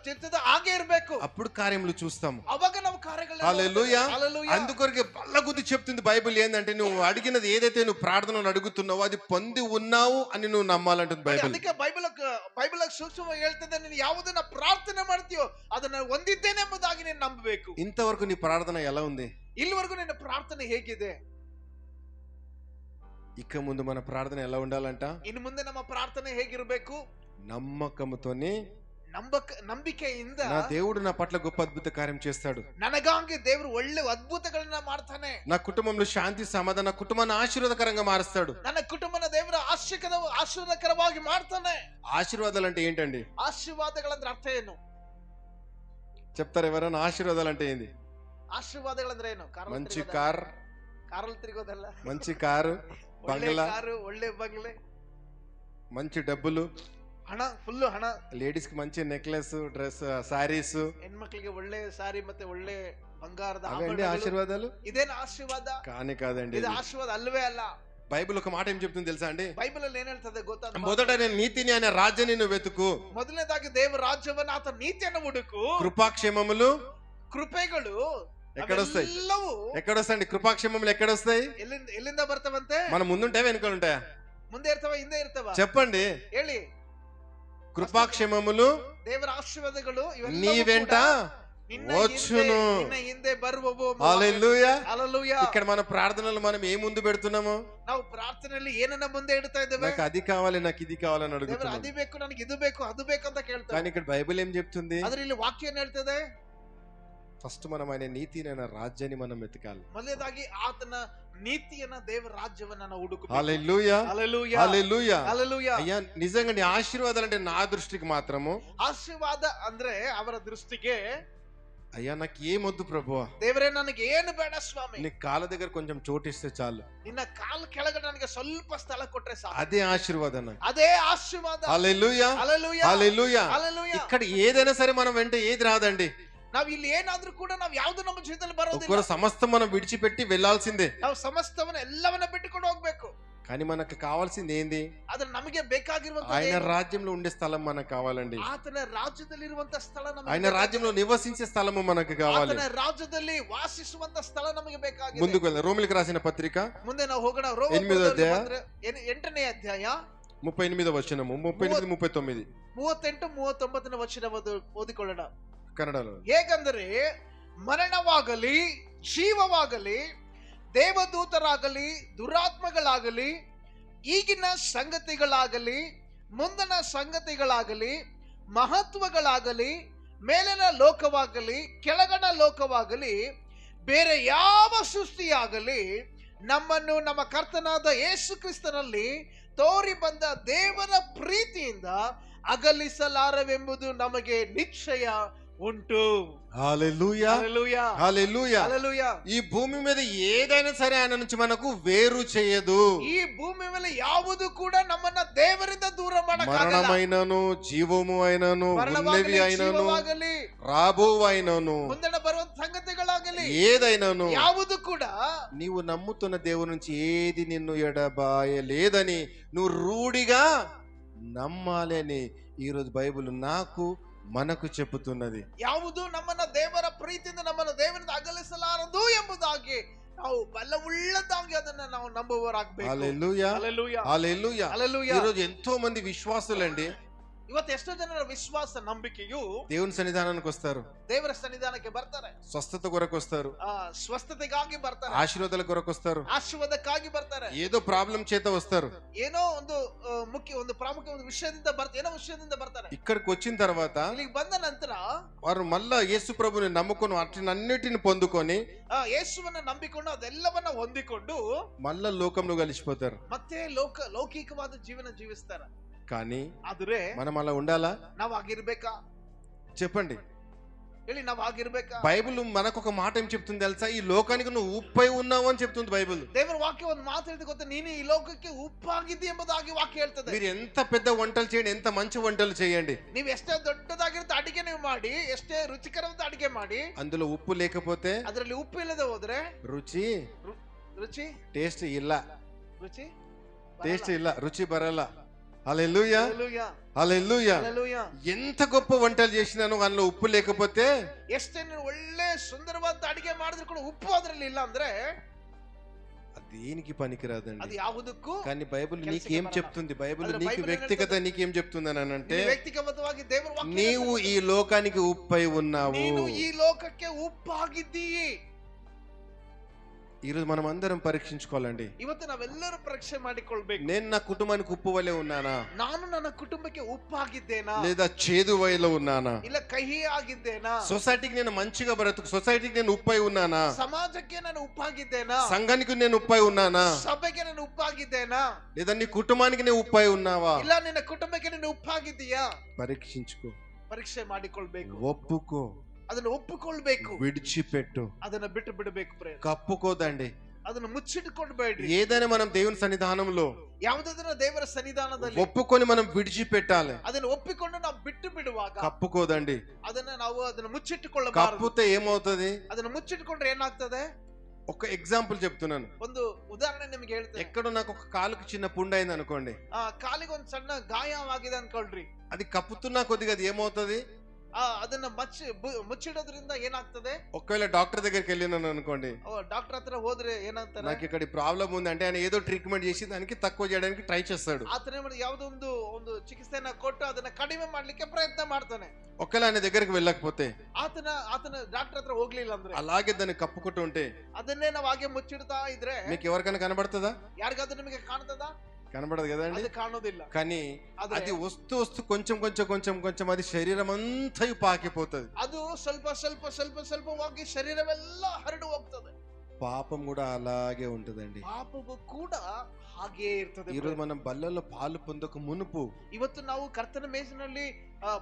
S2: ಚಿತ್ತದ ಹಾಗೆ ಇರಬೇಕು.
S1: అప్పుడు కార్యములు చూస్తాము.
S2: ಅವಾಗ ನಾವು ಕಾರ್ಯಗಳನ್ನ
S1: హల్లెలూయా.
S2: హల్లెలూయా.
S1: అందుకొరకే బల్లగుద్ది చెప్తుంది బైబిల్ ఏంటంటే, నువ్వు అడిగినది ఏదైతే నువ్వు ప్రార్థనలు అడుగుతున్నావో అది పొంది ఉన్నావు అని నువ్వు నమ్మాలంటుంది బైబిల్.
S2: ಅದಕ್ಕೆ ಬೈಬಲ್ ಸೂಕ್ಷ್ಮವಾಗಿ ಹೇಳ್ತದೆ, ನೀನು ಯಾವುದನ್ನ ಪ್ರಾರ್ಥನೆ ಮಾಡ್ತೀಯೋ ಅದನ್ನ ಹೊಂದಿದ್ದೇನೆ ಎಂಬುದಾಗಿ ನೀನು ನಂಬಬೇಕು.
S1: ఇంతవరకు నీ ప్రార్థన ఎలా ఉంది?
S2: ಇಲ್ಲಿವರೆಗೂ ನಿನ್ನ ಪ್ರಾರ್ಥನೆ ಹೇಗಿದೆ?
S1: ఇక ముందు మన ప్రార్థన ఎలా ఉండాలంట?
S2: ಇನ್ನು ಮುಂದೆ ನಮ್ಮ ಪ್ರಾರ್ಥನೆ ಹೇಗಿರಬೇಕು?
S1: నమ్మకంతోని,
S2: ನಂಬಿಕೆಯಿಂದ,
S1: నా దేవుడు నా పట్ల గొప్ప అద్భుత కార్యం చేస్తాడు,
S2: ನನಗಾಗಿ ದೇವರು ಒಳ್ಳೆ ಅದ್ಭುತಗಳನ್ನ ಮಾಡ್ತಾನೆ,
S1: నా కుటుంబంలో శాంతి సమాధాన, నా కుటుంబాన్ని ఆశీర్వాదకరంగా మారుస్తాడు,
S2: ನನ್ನ ಕುಟುಂಬನ ದೇವರ ಆಶೀರ್ವಾದಕರವಾಗಿ ಮಾಡ್ತಾನೆ.
S1: ఆశీర్వాదాలు అంటే ఏంటండి?
S2: ಆಶೀರ್ವಾದಗಳಂದ್ರೆ ಅರ್ಥ ಏನು
S1: చెప్తారు ఎవరైనా? ఆశీర్వాదాలు అంటే ఏంది?
S2: ಆಶೀರ್ವಾದಗಳಂದ್ರೆ ಏನು?
S1: మంచి కార్,
S2: ಕಾರಲ್ಲಿ ತಿರುಗೋದಲ್ಲ,
S1: మంచి కారు, బంగ్లా,
S2: ಕಾರು, ಒಳ್ಳೆ ಬಂಗ್ಲೆ,
S1: మంచి డబ్బులు,
S2: ಹಣ, ಫುಲ್ ಹಣ,
S1: లేడీస్ కి మంచి నెక్లెస్, డ్రెస్, సారీస్,
S2: ಹೆಣ್ಮಕ್ಳಿಗೆ ಒಳ್ಳೆ ಸಾರಿ ಮತ್ತೆ ಒಳ್ಳೆ ಬಂಗಾರದ
S1: అవండి
S2: ಆಭರಣಗಳು.
S1: ఆశీర్వాదాలు?
S2: ಇದೇನು ಆಶೀರ್ವಾದ?
S1: కాదండి.
S2: ಇದು ಆಶೀರ್ವಾದ ಅಲ್ವೇ ಅಲ್ಲ.
S1: బైబిల్ ఒక మాట ఏం చెప్తుంది తెలుసా అండి?
S2: ಬೈಬಲ್ ಅಲ್ಲಿ ಏನ್ ಹೇಳ್ತದೆ ಗೊತ್ತಾ?
S1: మొదట నేను నీతిని అనే రాజ్యాన్ని నువ్వు వెతుకు,
S2: ಮೊದಲನೇದಾಗಿ ದೇವರ ರಾಜ್ಯವನ್ನ ಆತ ನೀತಿಯನ್ನು ಹುಡುಕು,
S1: కృపాక్షేమములు
S2: ಕೃಪೆಗಳು
S1: ఎక్కడొస్తాయి?
S2: ಎಲ್ಲವೂ
S1: ఎక్కడొస్తాయండి? కృపాక్షేమములు ఎక్కడొస్తాయి?
S2: ಎಲ್ಲಿಂದ ಬರ್ತವಂತೆ?
S1: మన ముందుంటాయా వెనుకలు ఉంటాయా?
S2: ಮುಂದೆ ಇರ್ತವ, ಹಿಂದೆ ಇರ್ತವ?
S1: చెప్పండి.
S2: ಹೇಳಿ.
S1: కృపాక్షేమములు
S2: ದೇವರ ಆಶೀರ್ವಾದಗಳು
S1: నీ వెంట వచ్చును.
S2: ನಿನ್ನ ಹಿಂದೆ ಬರುವವು.
S1: హల్లెలూయా.
S2: హల్లెలూయా.
S1: ఇక్కడ మన ప్రార్థనలు మనం ఏ ముందు పెడుతున్నాము?
S2: ನಾವು ಪ್ರಾರ್ಥನೆಯಲ್ಲಿ ಏನನ್ನ ಮುಂದೆ ಇಡ್ತಾ ಇದ್ದೇವೆ?
S1: నాకు అది కావాలి, నాకు ఇది కావాలని
S2: ದೇವರ
S1: అడుగుతున్నాం.
S2: ಅದು ಬೇಕು, ನನಗೆ ಇದು ಬೇಕು, ಅದು ಬೇಕು ಅಂತ ಕೇಳ್ತಾರೆ.
S1: కానీ ఇక్కడ బైబిల్ ఏం చెప్తుంది?
S2: ಆದ್ರೆ ಇಲ್ಲಿ ವಾಕ್ಯ ಏನ್ ಹೇಳ್ತದೆ?
S1: ఫస్ట్ మనం ఆయన నీతిని, ఆయన రాజ్యాన్ని మనం వెతకాలి.
S2: ಮೊದಲನೇದಾಗಿ ಆತನ ನೀತಿಯನ್ನ, ದೇವರ ರಾಜ್ಯವನ್ನ ನಾವು ಹುಡುಕಬೇಕು.
S1: హల్లెలూయా.
S2: హల్లెలూయా.
S1: హల్లెలూయా.
S2: హల్లెలూయా.
S1: అయ్యా నిజంగా నీ ఆశీర్వాదాలు అంటే నా దృష్టికి మాత్రము,
S2: ಆಶೀರ್ವಾದ ಅಂದ್ರೆ ಅವರ ದೃಷ್ಟಿಗೆ,
S1: అయ్యా నాకు ఏమొద్దు ప్రభువా,
S2: ದೇವರೇ ನನಗೆ ಏನು ಬೇಡ ಸ್ವಾಮಿ,
S1: నీ కాళ్ళ దగ్గర కొంచెం చోటిస్తే చాలు,
S2: ನಿನ್ನ ಕಾಲ್ ಕೆಳಗಡೆ ನನಗೆ ಸ್ವಲ್ಪ ಸ್ಥಳ ಕೊಟ್ರೆ ಸಾಕು,
S1: అదే ఆశీర్వాదం నాకు.
S2: ಅದೇ ಆಶೀರ್ವಾದ.
S1: హల్లెలూయా.
S2: హల్లెలూయా.
S1: హల్లెలూయా.
S2: హల్లెలూయా.
S1: ఇక్కడ ఏదైనా సరే మనం వెంట ఏది రాదండి.
S2: ನಾವ್ ಇಲ್ಲಿ ಏನಾದ್ರೂ ಕೂಡ ನಾವ್ ಯಾವ್ದು ನಮ್ಮ ಜೀವಿತದಲ್ಲಿ ಬರೋದಿಲ್ಲ.
S1: ఒక్కరు సమస్తం మనం విడిచిపెట్టి వెళ్ళాల్సిందే.
S2: ನಾವು ಸಮಸ್ತವನ್ನ ಎಲ್ಲವನ್ನ ಬಿಟ್ಟುಕೊಂಡು ಹೋಗ್ಬೇಕು.
S1: కానీ మనకు కావాల్సింది ఏంది?
S2: ಆದ್ರೆ ನಮಗೆ ಬೇಕಾಗಿರುವಂತ
S1: ఆయన రాజ్యంలో ఉండే స్థలం మనకు కావాలండి.
S2: ಆತನ ರಾಜ್ಯದಲ್ಲಿರುವಂತ ಸ್ಥಳ ನಮಗೆ,
S1: ఆయన రాజ్యంలో నివసించే స్థలము మనకు కావాలి.
S2: ಆತನ ರಾಜ್ಯದಲ್ಲಿ ವಾಸಿಸುವಂತ ಸ್ಥಳ ನಮಗೆ ಬೇಕಾಗಿದೆ.
S1: ముందుకు వెళ్దాం. రోమిలకు రాసిన పత్రిక
S2: ಮುಂದೆ ನಾವು ಹೋಗೋಣ.
S1: 8వ అధ్యాయం
S2: 8ನೇ ಅಧ್ಯಾಯ
S1: 38వ వచనము, 38, 39
S2: 38, 39 ವಚನ ಓದಿಕೊಳ್ಳೋಣ
S1: ಕನ್ನಡలో.
S2: ಹೇಗಂದರೆ, ಮರಣವಾಗಲಿ ಜೀವವಾಗಲಿ, ದೇವದೂತರಾಗಲಿ ದುರಾತ್ಮಗಳಾಗಲಿ, ಈಗಿನ ಸಂಗತಿಗಳಾಗಲಿ ಮುಂದಿನ ಸಂಗತಿಗಳಾಗಲಿ, ಮಹತ್ವಗಳಾಗಲಿ, ಮೇಲಿನ ಲೋಕವಾಗಲಿ ಕೆಳಗಣ ಲೋಕವಾಗಲಿ, ಬೇರೆ ಯಾವ ಸೃಷ್ಟಿಯಾಗಲಿ ನಮ್ಮನ್ನು ನಮ್ಮ ಕರ್ತನಾದ ಯೇಸು ಕ್ರಿಸ್ತನಲ್ಲಿ ತೋರಿ ಬಂದ ದೇವರ ಪ್ರೀತಿಯಿಂದ ಅಗಲಿಸಲಾರವೆಂಬುದು ನಮಗೆ ನಿಶ್ಚಯ ಉಂಟು.
S1: హల్లెలూయా.
S2: హల్లెలూయా.
S1: హల్లెలూయా.
S2: హల్లెలూయా.
S1: ఈ భూమి మీద ఏదైనా సరే ఆయన నుంచి మనకు వేరు చేయదు.
S2: ಈ ಭೂಮಿ ಮೇಲೆ ಯಾವುದು ಕೂಡ ನಮ್ಮನ್ನ ದೇವರಿಂದ ದೂರ ಮಾಡಕ್ಕಾಗಲ್ಲ.
S1: మరణమైనను, జీవము అయినను, ఉన్నవి అయినను,
S2: ಜೀವವಾಗಲಿ,
S1: రాబోవు అయినను,
S2: ಮುಂದಿನ ಬರುವಂತ ಸಂಗತಿಗಳಾಗಲಿ,
S1: ఏదైనాను
S2: ಯಾವುದು ಕೂಡ
S1: నీవు నమ్ముతున్న దేవుని నుంచి ఏది నిన్ను ఎడబాయలేదని నువ్వు రూఢిగా నమ్మాలి అని ఈరోజు బైబిల్ నాకు మనకు చెప్పుతున్నది.
S2: ಯಾವುದು ನಮ್ಮನ್ನ ದೇವರ ಪ್ರೀತಿಯಿಂದ ನಮ್ಮನ್ನ ದೇವರಿಂದ ಅಗಲಿಸಲಾರದು ಎಂಬುದಾಗಿ ನಾವು ಬಲವುಳ್ಳದಾಗಿ ಅದನ್ನ ನಾವು ನಂಬುವವರಾಗಬೇಕು.
S1: హల్లెలూయా,
S2: హల్లెలూయా,
S1: హల్లెలూయా.
S2: హల్లెలూయా.
S1: ఈ రోజు ఎంతో మంది విశ్వాసులండి
S2: ಇವತ್ತು ಎಷ್ಟೋ ಜನರ ವಿಶ್ವಾಸ ನಂಬಿಕೆಯು
S1: దేవుని సన్నిధానానికి వస్తారు,
S2: ದೇವರ ಸನ್ನಿಧಾನಕ್ಕೆ ಬರ್ತಾರೆ,
S1: స్వస్థత కొరకు వస్తారు,
S2: ಸ್ವಸ್ಥತೆಗಾಗಿ ಬರ್ತಾರೆ,
S1: ఆశీర్వాదాల కొరకు వస్తారు,
S2: ಆಶೀರ್ವಾದಕ್ಕಾಗಿ ಬರ್ತಾರೆ,
S1: ఏదో ప్రాబ్లం చేత వస్తారు.
S2: ಏನೋ ಒಂದು ಒಂದು ಪ್ರಾಮುಖ್ಯ ಒಂದು ವಿಷಯದಿಂದ ಬರ್ತಾರೆ, ಏನೋ ವಿಷಯದಿಂದ ಬರ್ತಾರೆ.
S1: ఇక్కడికి వచ్చిన తర్వాత
S2: ಇಲ್ಲಿಗೆ ಬಂದ ನಂತರ
S1: వారు మళ్ళా యేసు ప్రభుని నమ్ముకొని అన్నిటిని పొందుకొని
S2: ಯೇಸುವನ್ನ ನಂಬಿಕೊಂಡು ಅದೆಲ್ಲವನ್ನ ಹೊಂದಿಕೊಂಡು
S1: మళ్ళా లోకంలో కలిసిపోతారు.
S2: ಮತ್ತೆ ಲೌಕಿಕವಾದ ಜೀವನ ಜೀವಿಸ್ತಾರೆ.
S1: కానీ
S2: ಆದ್ರೆ
S1: మనం అలా ఉండాలా?
S2: ನಾವ್ ಆಗಿರ್ಬೇಕಾ?
S1: చెప్పండి.
S2: ಹೇಳಿ, ನಾವ್ ಆಗಿರ್ಬೇಕಾ?
S1: బైబిల్ మనకు ఒక మాట ఏం చెప్తుంది తెలుసా? ఈ లోకానికి నువ్వు ఉప్పై ఉన్నావు అని చెప్తుంది బైబిల్.
S2: ದೇವರ ವಾಕ್ಯ ಒಂದು ಮಾತು ಹೇಳಿದ ಗೊತ್ತಾ, ನೀನು ಈ ಲೋಕಕ್ಕೆ ಉಪ್ಪಾಗಿದ್ದಿ ಎಂಬುದಾಗಿ ವಾಕ್ಯ ಹೇಳ್ತದೆ.
S1: మీరు ఎంత పెద్ద వంటలు చేయండి, ఎంత మంచి వంటలు చేయండి,
S2: ನೀವು ಎಷ್ಟೇ ದೊಡ್ಡದಾಗಿರುತ್ತೆ ಅಡಿಗೆ ನೀವು ಮಾಡಿ, ಎಷ್ಟೇ ರುಚಿಕರವಾದ ಅಡಿಗೆ ಮಾಡಿ,
S1: అందులో ఉప్పు లేకపోతే
S2: ಅದರಲ್ಲಿ ಉಪ್ಪು ಇಲ್ಲದೆ ಹೋದ್ರೆ
S1: రుచి
S2: ರುಚಿ
S1: టేస్ట్ ಇಲ್ಲ,
S2: ರುಚಿ
S1: టేస్ట్ ಇಲ್ಲ, రుచి బరಲ್ಲ. హల్లెలూయా,
S2: హల్లెలూయా,
S1: హల్లెలూయా.
S2: హల్లెలూయా.
S1: ఎంత గొప్ప వంటలు చేసినాను అందులో ఉప్పు లేకపోతే,
S2: ಎಷ್ಟೇ ನೀನು ಒಳ್ಳೆ ಸುಂದರವಾದ ಅಡಿಗೆ ಮಾಡಿದ್ರು ಕೂಡ ಉಪ್ಪು ಅದರಲ್ಲಿ ಇಲ್ಲ ಅಂದ್ರೆ
S1: అది దేనికి పనికిరాదండి.
S2: ಅದು ಯಾವುದಕ್ಕೂ.
S1: కానీ బైబిల్
S2: ಕೆಲ್ಸಕ್ಕೆ
S1: నీకేం
S2: ಬರಲ್ಲ.
S1: చెప్తుంది? బైబిల్
S2: ಅದರ
S1: నీకు
S2: ಬೈಬಲ್
S1: వ్యక్తిగత నీకేం చెప్తుంది అని అంటే,
S2: ವ್ಯಕ್ತಿಗತವಾಗಿ ದೇವರ ವಾಕ್ಯ
S1: నీవు ఈ లోకానికి ఉప్పై ఉన్నావు.
S2: ನೀನು ಈ ಲೋಕಕ್ಕೆ ಉಪ್ಪಾಗಿದ್ದೀಯಿ.
S1: ఈరోజు మనం అందరం పరీక్షించుకోవాలండి.
S2: ಇವತ್ತು ನಾವೆಲ್ಲರೂ ಪರೀಕ್ಷೆ ಮಾಡಿಕೊಳ್ಬೇಕು.
S1: నేను నా కుటుంబానికి ఉప్పు వలె ఉన్నానా,
S2: ನಾನು ನನ್ನ ಕುಟುಂಬಕ್ಕೆ ಉಪ್ಪಾಗಿದ್ದೇನಾ,
S1: లేదా చేదు వయలో ఉన్నానా,
S2: ಇಲ್ಲ ಕಹಿ ಆಗಿದ್ದೇನಾ,
S1: సొసైటీకి నేను మంచిగా బ్రతుకు, సొసైటీకి నేను ఉప్పై ఉన్నానా,
S2: ಸಮಾಜಕ್ಕೆ ನಾನು ಉಪ್ಪಾಗಿದ್ದೇನಾ,
S1: సంఘానికి నేను ఉప్పై ఉన్నానా,
S2: ಸಭೆಗೆ ನಾನು ಉಪ್ಪಾಗಿದ್ದೇನಾ,
S1: లేదా నీ కుటుంబానికి నేను ఉప్పై ఉన్నావా?
S2: ಇಲ್ಲ ನಿನ್ನ ಕುಟುಂಬಕ್ಕೆ ನೀನು ಉಪ್ಪಾಗಿದ್ದೀಯಾ?
S1: పరీక్షించుకో,
S2: ಪರೀಕ್ಷೆ ಮಾಡಿಕೊಳ್ಬೇಕು,
S1: ఒప్పుకో,
S2: ಅದನ್ನು ಒಪ್ಪಿಕೊಳ್ಬೇಕು,
S1: విడిచిపెట్టు,
S2: ಅದನ್ನ ಬಿಟ್ಟು ಬಿಡಬೇಕು.
S1: కప్పుకోదండి.
S2: ಅದನ್ನು ಮುಚ್ಚಿಟ್ಕೊಳ್ಬೇಡ್ರಿ.
S1: ఏదైనా మనం దేవుని సన్నిధానంలో
S2: ಯಾವುದಾದ್ರೂ ದೇವರ ಸನ್ನಿಧಾನದಲ್ಲಿ
S1: ఒప్పుకొని మనం విడిచిపెట్టాలి.
S2: ಅದನ್ನು ಒಪ್ಪಿಕೊಂಡು ನಾವು ಬಿಟ್ಟು ಬಿಡುವಾಗ
S1: కప్పుకోదండి.
S2: ಅದನ್ನು ಮುಚ್ಚಿಟ್ಟುಕೊಳ್ಳಬಾರದು.
S1: కప్పుతే ఏమవుతుంది?
S2: ಅದನ್ನು ಮುಚ್ಚಿಟ್ಕೊಂಡ್ರೆ ಏನಾಗ್ತದೆ?
S1: ఒక ఎగ్జాంపుల్ చెప్తున్నాను.
S2: ಒಂದು ಉದಾಹರಣೆ ನಿಮಗೆ ಹೇಳ್ತೇನೆ.
S1: ఎక్కడో నాకు ఒక కాలుకి చిన్న పుండు అయింది అనుకోండి,
S2: ಕಾಲಿಗೆ ಒಂದು ಸಣ್ಣ ಗಾಯವಾಗಿದೆ ಅನ್ಕೊಳ್ರಿ.
S1: అది కప్పుతున్నా కొద్దిగా అది ఏమవుతుంది?
S2: ಅದನ್ನ ಮುಚ್ಚಿಡೋದ್ರಿಂದ ಏನಾಗ್ತದೆ?
S1: ఒకవేళ డాక్టర్ దగ్గరికి వెళ్ళినాను అనుకోండి,
S2: ಡಾಕ್ಟರ್ ಹತ್ರ ಹೋದ್ರೆ ಏನಂತಾರೆ?
S1: నాకు ఇక్కడ ప్రాబ్లం ఉంది అంటే ఆయన ఏదో ట్రీట్మెంట్ చేసి దానికి తక్కువ చేయడానికి ట్రై చేస్తాడు.
S2: ಆತನೇ ಯಾವುದೋ ಒಂದು ಚಿಕಿತ್ಸೆನ ಕೊಟ್ಟು ಅದನ್ನ ಕಡಿಮೆ ಮಾಡ್ಲಿಕ್ಕೆ ಪ್ರಯತ್ನ ಮಾಡ್ತಾನೆ.
S1: ఒకవేళ ఆయన దగ్గరికి వెళ్ళకపోతే,
S2: ಆತನ ಡಾಕ್ಟರ್ ಹತ್ರ ಹೋಗ್ಲಿಲ್ಲ ಅಂದ್ರೆ,
S1: అలాగే దాన్ని కప్పుకుంటూ ఉంటే
S2: ಅದನ್ನೇ ನಾವು ಹಾಗೆ ಮುಚ್ಚಿಡ್ತಾ ಇದ್ರೆ
S1: మీకు ఎవరికైనా కనబడుతుందా?
S2: ಯಾರಿಗಾದ್ರೂ ನಿಮಗೆ ಕಾಣ್ತದಾ?
S1: కనబడదు కదండి.
S2: ಅದು ಕಾಣೋದಿಲ್ಲ.
S1: కానీ అది వస్తూ వస్తూ కొంచెం కొంచెం కొంచెం కొంచెం అది శరీరం అంతా పాకిపోతుంది.
S2: ಅದು ಸ್ವಲ್ಪ ಸ್ವಲ್ಪ ಸ್ವಲ್ಪ ಸ್ವಲ್ಪವಾಗಿ ಶರೀರವೆಲ್ಲ ಹರಡು ಹೋಗ್ತದೆ.
S1: పాపం కూడా అలాగే ఉంటదండి.
S2: ಪಾಪವು ಕೂಡ ಹಾಗೆ ಇರ್ತದೆ.
S1: ఈ రోజు మనం బల్లలో పాలు పొందక మునుపు
S2: ಇವತ್ತು ನಾವು ಕರ್ತನ ಮೇಜಿನಲ್ಲಿ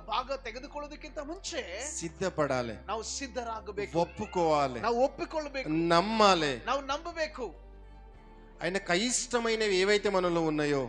S2: ಭಾಗ ತೆಗೆದುಕೊಳ್ಳೋದಕ್ಕಿಂತ ಮುಂಚೆ
S1: సిద్ధపడాలి,
S2: ನಾವು ಸಿದ್ಧರಾಗಬೇಕು,
S1: ఒప్పుకోవాలి,
S2: ನಾವು ಒಪ್ಪಿಕೊಳ್ಳಬೇಕು,
S1: నమ్మాలి.
S2: ನಾವು ನಂಬಬೇಕು.
S1: ఆయనకు అయిష్టమైనవి ఏవైతే మనలో ఉన్నాయో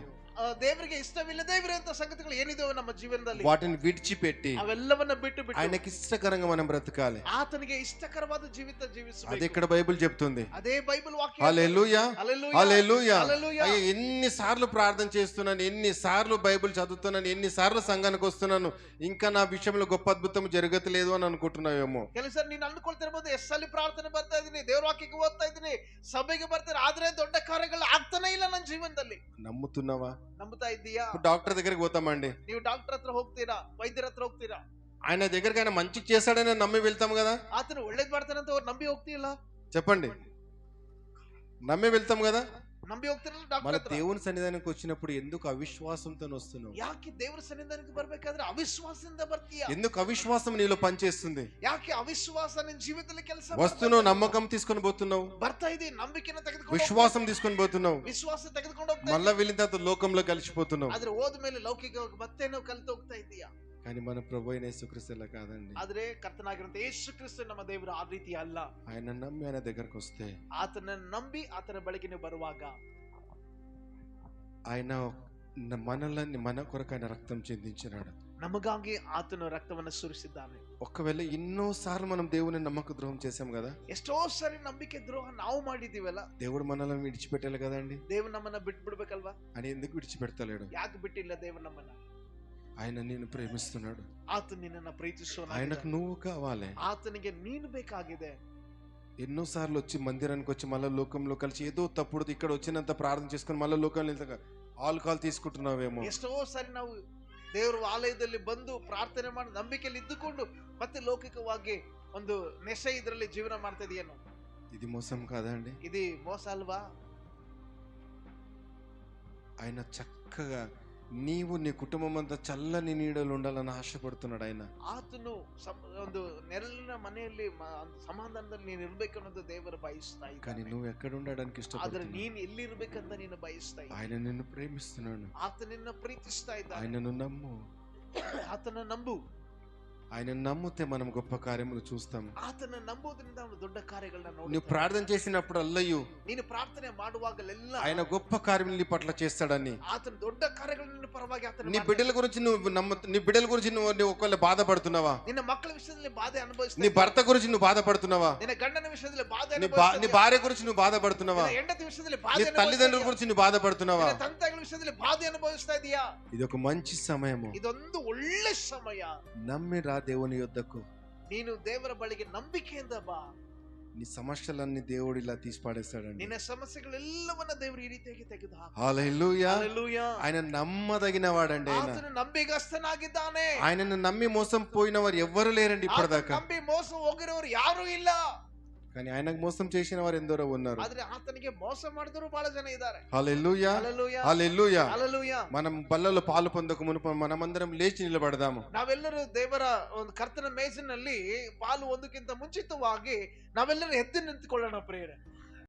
S2: ದೇವರಿಗೆ ಇಷ್ಟವಿಲ್ಲದೇ ಇರುವಂತ ಸಂಗತಿಗಳು ಏನಿದಾವೆ ನಮ್ಮ ಜೀವನದಲ್ಲಿ,
S1: వాటిని విడిచిపెట్టి
S2: ಅವೆಲ್ಲವನ್ನ ಬಿಟ್ಟು
S1: ఆయనకి ఇష్టకరంగా మనం బ్రతకాలి.
S2: ಆತನಿಗೆ ಇಷ್ಟಕರವಾದ ಜೀವಿತ
S1: అది
S2: ಜೀವಿಸಬೇಕು.
S1: ఇక్కడ బైబిల్ చెప్తుంది.
S2: ಅದೇ బైబిల్ వాక్యం.
S1: హల్లెలూయా,
S2: హల్లెలూయా,
S1: హల్లెలూయా.
S2: హల్లెలూయా.
S1: అయ్యో, ఎన్నిసార్లు ప్రార్థన చేస్తున్నాను, ఎన్నిసార్లు బైబిల్ చదువుతున్నాను, ఎన్నిసార్లు సంఘానికి వస్తున్నాను, ఇంకా నా విషయంలో గొప్ప అద్భుతం జరగట్లేదు అని అనుకుంటున్నావేమో.
S2: ಕೆಲಸ ನೀನು ಅಂದುಕೊಳ್ತಿರ್ಬೋದು, ಎಷ್ಟಲ್ಲಿ ಪ್ರಾರ್ಥನೆ ಬರ್ತಾ ಇದೀನಿ, ದೇವ್ರ ವಾಕ್ಯಕ್ಕೆ ಓದ್ತಾ ಇದೀನಿ, ಸಭೆಗೆ ಬರ್ತಾರೆ, ಆದ್ರೆ ದೊಡ್ಡ ಕಾರ್ಯಗಳು ಆಗ್ತಾನೆ ಇಲ್ಲ ನನ್ನ ಜೀವನದಲ್ಲಿ.
S1: నమ్ముతున్నావా?
S2: ನಂಬುತ್ತಾ ಇದ್ದೀಯಾ?
S1: డాక్టర్ దగ్గరికి పోతామండి,
S2: ನೀವು ಡಾಕ್ಟರ್ ಹತ್ರ ಹೋಗ್ತೀರಾ, ವೈದ್ಯರ ಹತ್ರ ಹೋಗ್ತೀರಾ,
S1: ఆయన దగ్గరికి ఆయన మంచి చేస్తాడని నమ్మి వెళ్తాం కదా.
S2: ಆತನು ಒಳ್ಳೇದ್ ಮಾಡ್ತಾನೆ ಅಂತ ಅವ್ರು ನಂಬಿ ಹೋಗ್ತಿಲ್ಲ?
S1: చెప్పండి, నమ్మి వెళ్తాం కదా.
S2: ನಂಬಿ ಹೋಗ್ತಿರಲ್ಲ ಡಾಕ್ಟರ್
S1: మన
S2: ಹತ್ರ.
S1: దేవుని సన్నిధానానికి వచ్చినప్పుడు ఎందుకు అవిశ్వాసంతో వస్తున్నావు?
S2: ಯಾಕೆ ದೇವರ ಸನ್ನಿಧಾನಕ್ಕೆ ಬರ್ಬೇಕಾದ್ರೆ ಅವಿಶ್ವಾಸದಿಂದ ಬರ್ತೀಯಾ?
S1: ఎందుకు అవిశ్వాసం నీలో పనిచేస్తుంది?
S2: ಯಾಕೆ ಅವಿಶ್ವಾಸ ನಿನ್ನ ಜೀವಿತದಲ್ಲಿ ಕೆಲಸ
S1: వస్తున్నావు, నమ్మకం తీసుకొని పోతున్నావు,
S2: ಬರ್ತಾ ಇದೆ, ನಂಬಿಕೆನ ತೆಗೆದುಕೊಂಡು
S1: విశ్వాసం తీసుకొని పోతున్నావు,
S2: ವಿಶ್ವಾಸ ತೆಗೆದುಕೊಂಡು ಹೋಗ್ತಾ
S1: మళ్ళా వెళ్ళిన తర్వాత లోకంలో కలిసిపోతున్నావు.
S2: ಆದ್ರೆ ಹೋದ ಮೇಲೆ ಲೌಕಿಕವಾಗಿ ಮತ್ತೆ ನಾವು ಕಲಿತು ಹೋಗ್ತಾ ಇದೀಯಾ?
S1: కానీ మన ప్రభు అయిన యేసుక్రీస్తు అలా ಕಾదండి.
S2: ಆದ್ರೆ ಕರ್ತನಾಗಿರುವಂತ ಯೇಸು ಕ್ರಿಸ್ತ ನಮ್ಮ ದೇವರು ಆ ರೀತಿ ಅಲ್ಲ.
S1: ఆయన నమ్మి ఆయన దగ్గరకు వస్తే,
S2: ಆತನ ನಂಬಿ ಆತನ ಬಳಿಗೆ ನೀವು ಬರುವಾಗ,
S1: ఆయన మనల్ని మన కొరకు ఆయన రక్తం చెందించినాడు.
S2: ನಮಗಾಗಿ ಆತನು ರಕ್ತವನ್ನು ಸುರಿಸಿದ್ದಾನೆ.
S1: ఒకవేళ ఎన్నో సార్లు మనం దేవుని నమ్మక ద్రోహం చేశాం కదా,
S2: ಎಷ್ಟೋ ಸರಿ ನಂಬಿಕೆ ದ್ರೋಹ ನಾವು ಮಾಡಿದೀವಲ್ಲ,
S1: దేవుడు మనల్ని విడిచిపెట్టాలి కదండి.
S2: ದೇವ್ರು ನಮ್ಮನ್ನ ಬಿಟ್ಟು ಬಿಡ್ಬೇಕಲ್ವಾ?
S1: అని ఎందుకు విడిచిపెడతలేడు?
S2: ಯಾಕೆ ಬಿಟ್ಟಿಲ್ಲ ದೇವ್ರು ನಮ್ಮನ್ನ?
S1: ఆయన నిన్ను ప్రేమిస్తున్నాడు.
S2: ಆತನು ನಿನ್ನನ್ನು ಪ್ರೀತಿಸುವನು.
S1: ఆయనకు నువ్వు కావాలి.
S2: ಆತನಿಗೆ ನೀನು ಬೇಕಾಗಿದೆ.
S1: ఎన్నోసార్లు వచ్చి మందిరానికి వచ్చి మళ్ళీ లోకంలో కలిసి ఏదో తప్పుడు ఇక్కడ వచ్చినంత ప్రార్థన చేసుకుని మళ్ళీ లోకంలో వెళ్తాగా ఆల్కహాల్ తీసుకుంటున్నావేమో.
S2: ಎಷ್ಟೋ ಸಾರಿ ನಾವು ದೇವರ ಆಲಯದಲ್ಲಿ ಬಂದು ಪ್ರಾರ್ಥನೆ ಮಾಡಿ ನಂಬಿಕೆಯಲ್ಲಿ ಇದ್ದುಕೊಂಡು ಮತ್ತೆ ಲೌಕಿಕವಾಗಿ ಒಂದು ನೆಶೆ ಇದರಲ್ಲಿ ಜೀವನ ಮಾಡ್ತಾ ಇದೆಯೇನೋ.
S1: ఇది మోసం కాదా అండి?
S2: ఇది మోಸ ಅಲ್ವಾ?
S1: ఆయన చక్కగా నీవు నీ కుటుంబం అంతా చల్లని నీడలు ఉండాలని ఆశపడుతున్నాడు ఆయన.
S2: ಆತನು ಒಂದು ನೆರಳಿನ ಮನೆಯಲ್ಲಿ ಸಮಾಧಾನದಲ್ಲಿ ನೀನು ಇರ್ಬೇಕು ಅನ್ನೋದು ದೇವರು ಬಯಸ್ತಾ
S1: కానీ
S2: ಇದ್ದಾನೆ.
S1: నువ్వు ఎక్కడ ఉండడానికి
S2: ಆದ್ರೆ
S1: ఇష్టపడుతున్నావు?
S2: ನೀನ್ ಎಲ್ಲಿ ಇರ್ಬೇಕಂತ ನೀನು ಬಯಸ್ತಾ ಇದ್ದಾನೆ.
S1: ఆయన నిన్ను ప్రేమిస్తున్నాడు.
S2: ಆತ ನಿನ್ನ ಪ್ರೀತಿಸ್ತಾ ಇದ್ದಾನೆ.
S1: ఆయనను నమ్ము.
S2: ಆತನ ನಂಬು.
S1: ఆయన నమ్మితే మనం గొప్ప కార్యములు చూస్తాం.
S2: ಆತನ ನಂಬುವುದರಿಂದ ನಾವು ದೊಡ್ಡ ಕಾರ್ಯಗಳನ್ನ
S1: నువ్వు
S2: ನೋಡುತ್ತೇವೆ.
S1: ప్రార్థన చేసినప్పుడు అల్లయ్యు
S2: ನೀನು ಪ್ರಾರ್ಥನೆ ಮಾಡುವಾಗಲೆಲ್ಲ
S1: ఆయన గొప్ప కార్యములు నీ పట్ల చేస్తాడని.
S2: ಆತನ ದೊಡ್ಡ ಕಾರ್ಯಗಳನ್ನು ನಿನ್ನ ಪರವಾಗಿ ಆತನ
S1: నీ బిడ్డల గురించి నువ్వు నీ బిడ్డల గురించి నువ్వు ఒకవేళ బాధపడుతున్నావా?
S2: ನಿನ್ನ ಮಕ್ಕಳ ವಿಷಯದಲ್ಲಿ ಬಾಧೆ
S1: నీ
S2: ಅನುಭವಿಸ್ತಾ
S1: భర్త గురించి నువ్వు బాధపడుతున్నావా?
S2: ನಿನ್ನ ಗಂಡನ ವಿಷಯದಲ್ಲಿ ಬಾಧೆ
S1: నీ
S2: ಅನುಭವಿಸ್ತಾ
S1: భార్య గురించి నువ్వు బాధపడుతున్నావా?
S2: ನಿನ್ನ ಹೆಂಡತಿ ವಿಷಯದಲ್ಲಿ
S1: నీ
S2: ಬಾಧೆ
S1: తల్లిదండ్రుల గురించి నువ్వు బాధపడుతున్నావా?
S2: ನಿನ್ನ ತಂದೆಗಳ ವಿಷಯದಲ್ಲಿ ಬಾಧೆ ಅನುಭವಿಸ್ತಾ ಇದೀಯಾ?
S1: ఇది ఒక మంచి సమయము.
S2: ಇದೊಂದು ಒಳ್ಳೆ ಸಮಯ.
S1: నమ్మి రా దేవుని యొద్దకు.
S2: ನೀನು ದೇವರ ಬಳಿಗೆ ನಂಬಿಕೆಯಿಂದ ಬಾ.
S1: నీ సమస్యలన్నీ దేవుడు ఇలా తీసి పాడేస్తాడండి.
S2: ನಿನ್ನ ಸಮಸ್ಯೆಗಳೆಲ್ಲವನ್ನ ದೇವರು ಈ ರೀತಿಯಾಗಿ ತೆಗೆದುಹಾಕ.
S1: హల్లెలూయా.
S2: హల్లెలూయా.
S1: ఆయన నమ్మదగిన వాడండి. ఆయన
S2: ಆತನು ನಂಬಿಗಸ್ತನಾಗಿದ್ದಾನೆ.
S1: ఆయనను నమ్మి మోసం పోయిన వారు ఎవ్వరు లేరండి ఇప్పటిదాకా.
S2: ನಂಬಿ ಮೋಸ ಹೋಗಿರೋರು ಯಾರು ಇಲ್ಲ.
S1: కానీ ఆయనకు మోసం చేసిన వారు ఎందరో ఉన్నారు.
S2: ಆದ್ರೆ ಆತನಿಗೆ ಮೋಸ ಮಾಡಿದವರು ಬಹಳ ಜನ ಇದ್ದಾರೆ.
S1: హల్లెలూయా.
S2: హల్లెలూయా.
S1: హల్లెలూయా.
S2: హల్లెలూయా.
S1: మనం బల్లలో పాలు పొందక మునుపు మనమందరం లేచి నిలబడదాము.
S2: ನಾವೆಲ್ಲರೂ ದೇವರ ಒಂದು ಕರ್ತನ ಮೇಜಿನಲ್ಲಿ ಪಾಲು ಒಂದಕ್ಕಿಂತ ಮುಂಚಿತವಾಗಿ ನಾವೆಲ್ಲರೂ ಎದ್ದು ನಿಂತುಕೊಳ್ಳೋಣ ಪ್ರಿಯರೇ.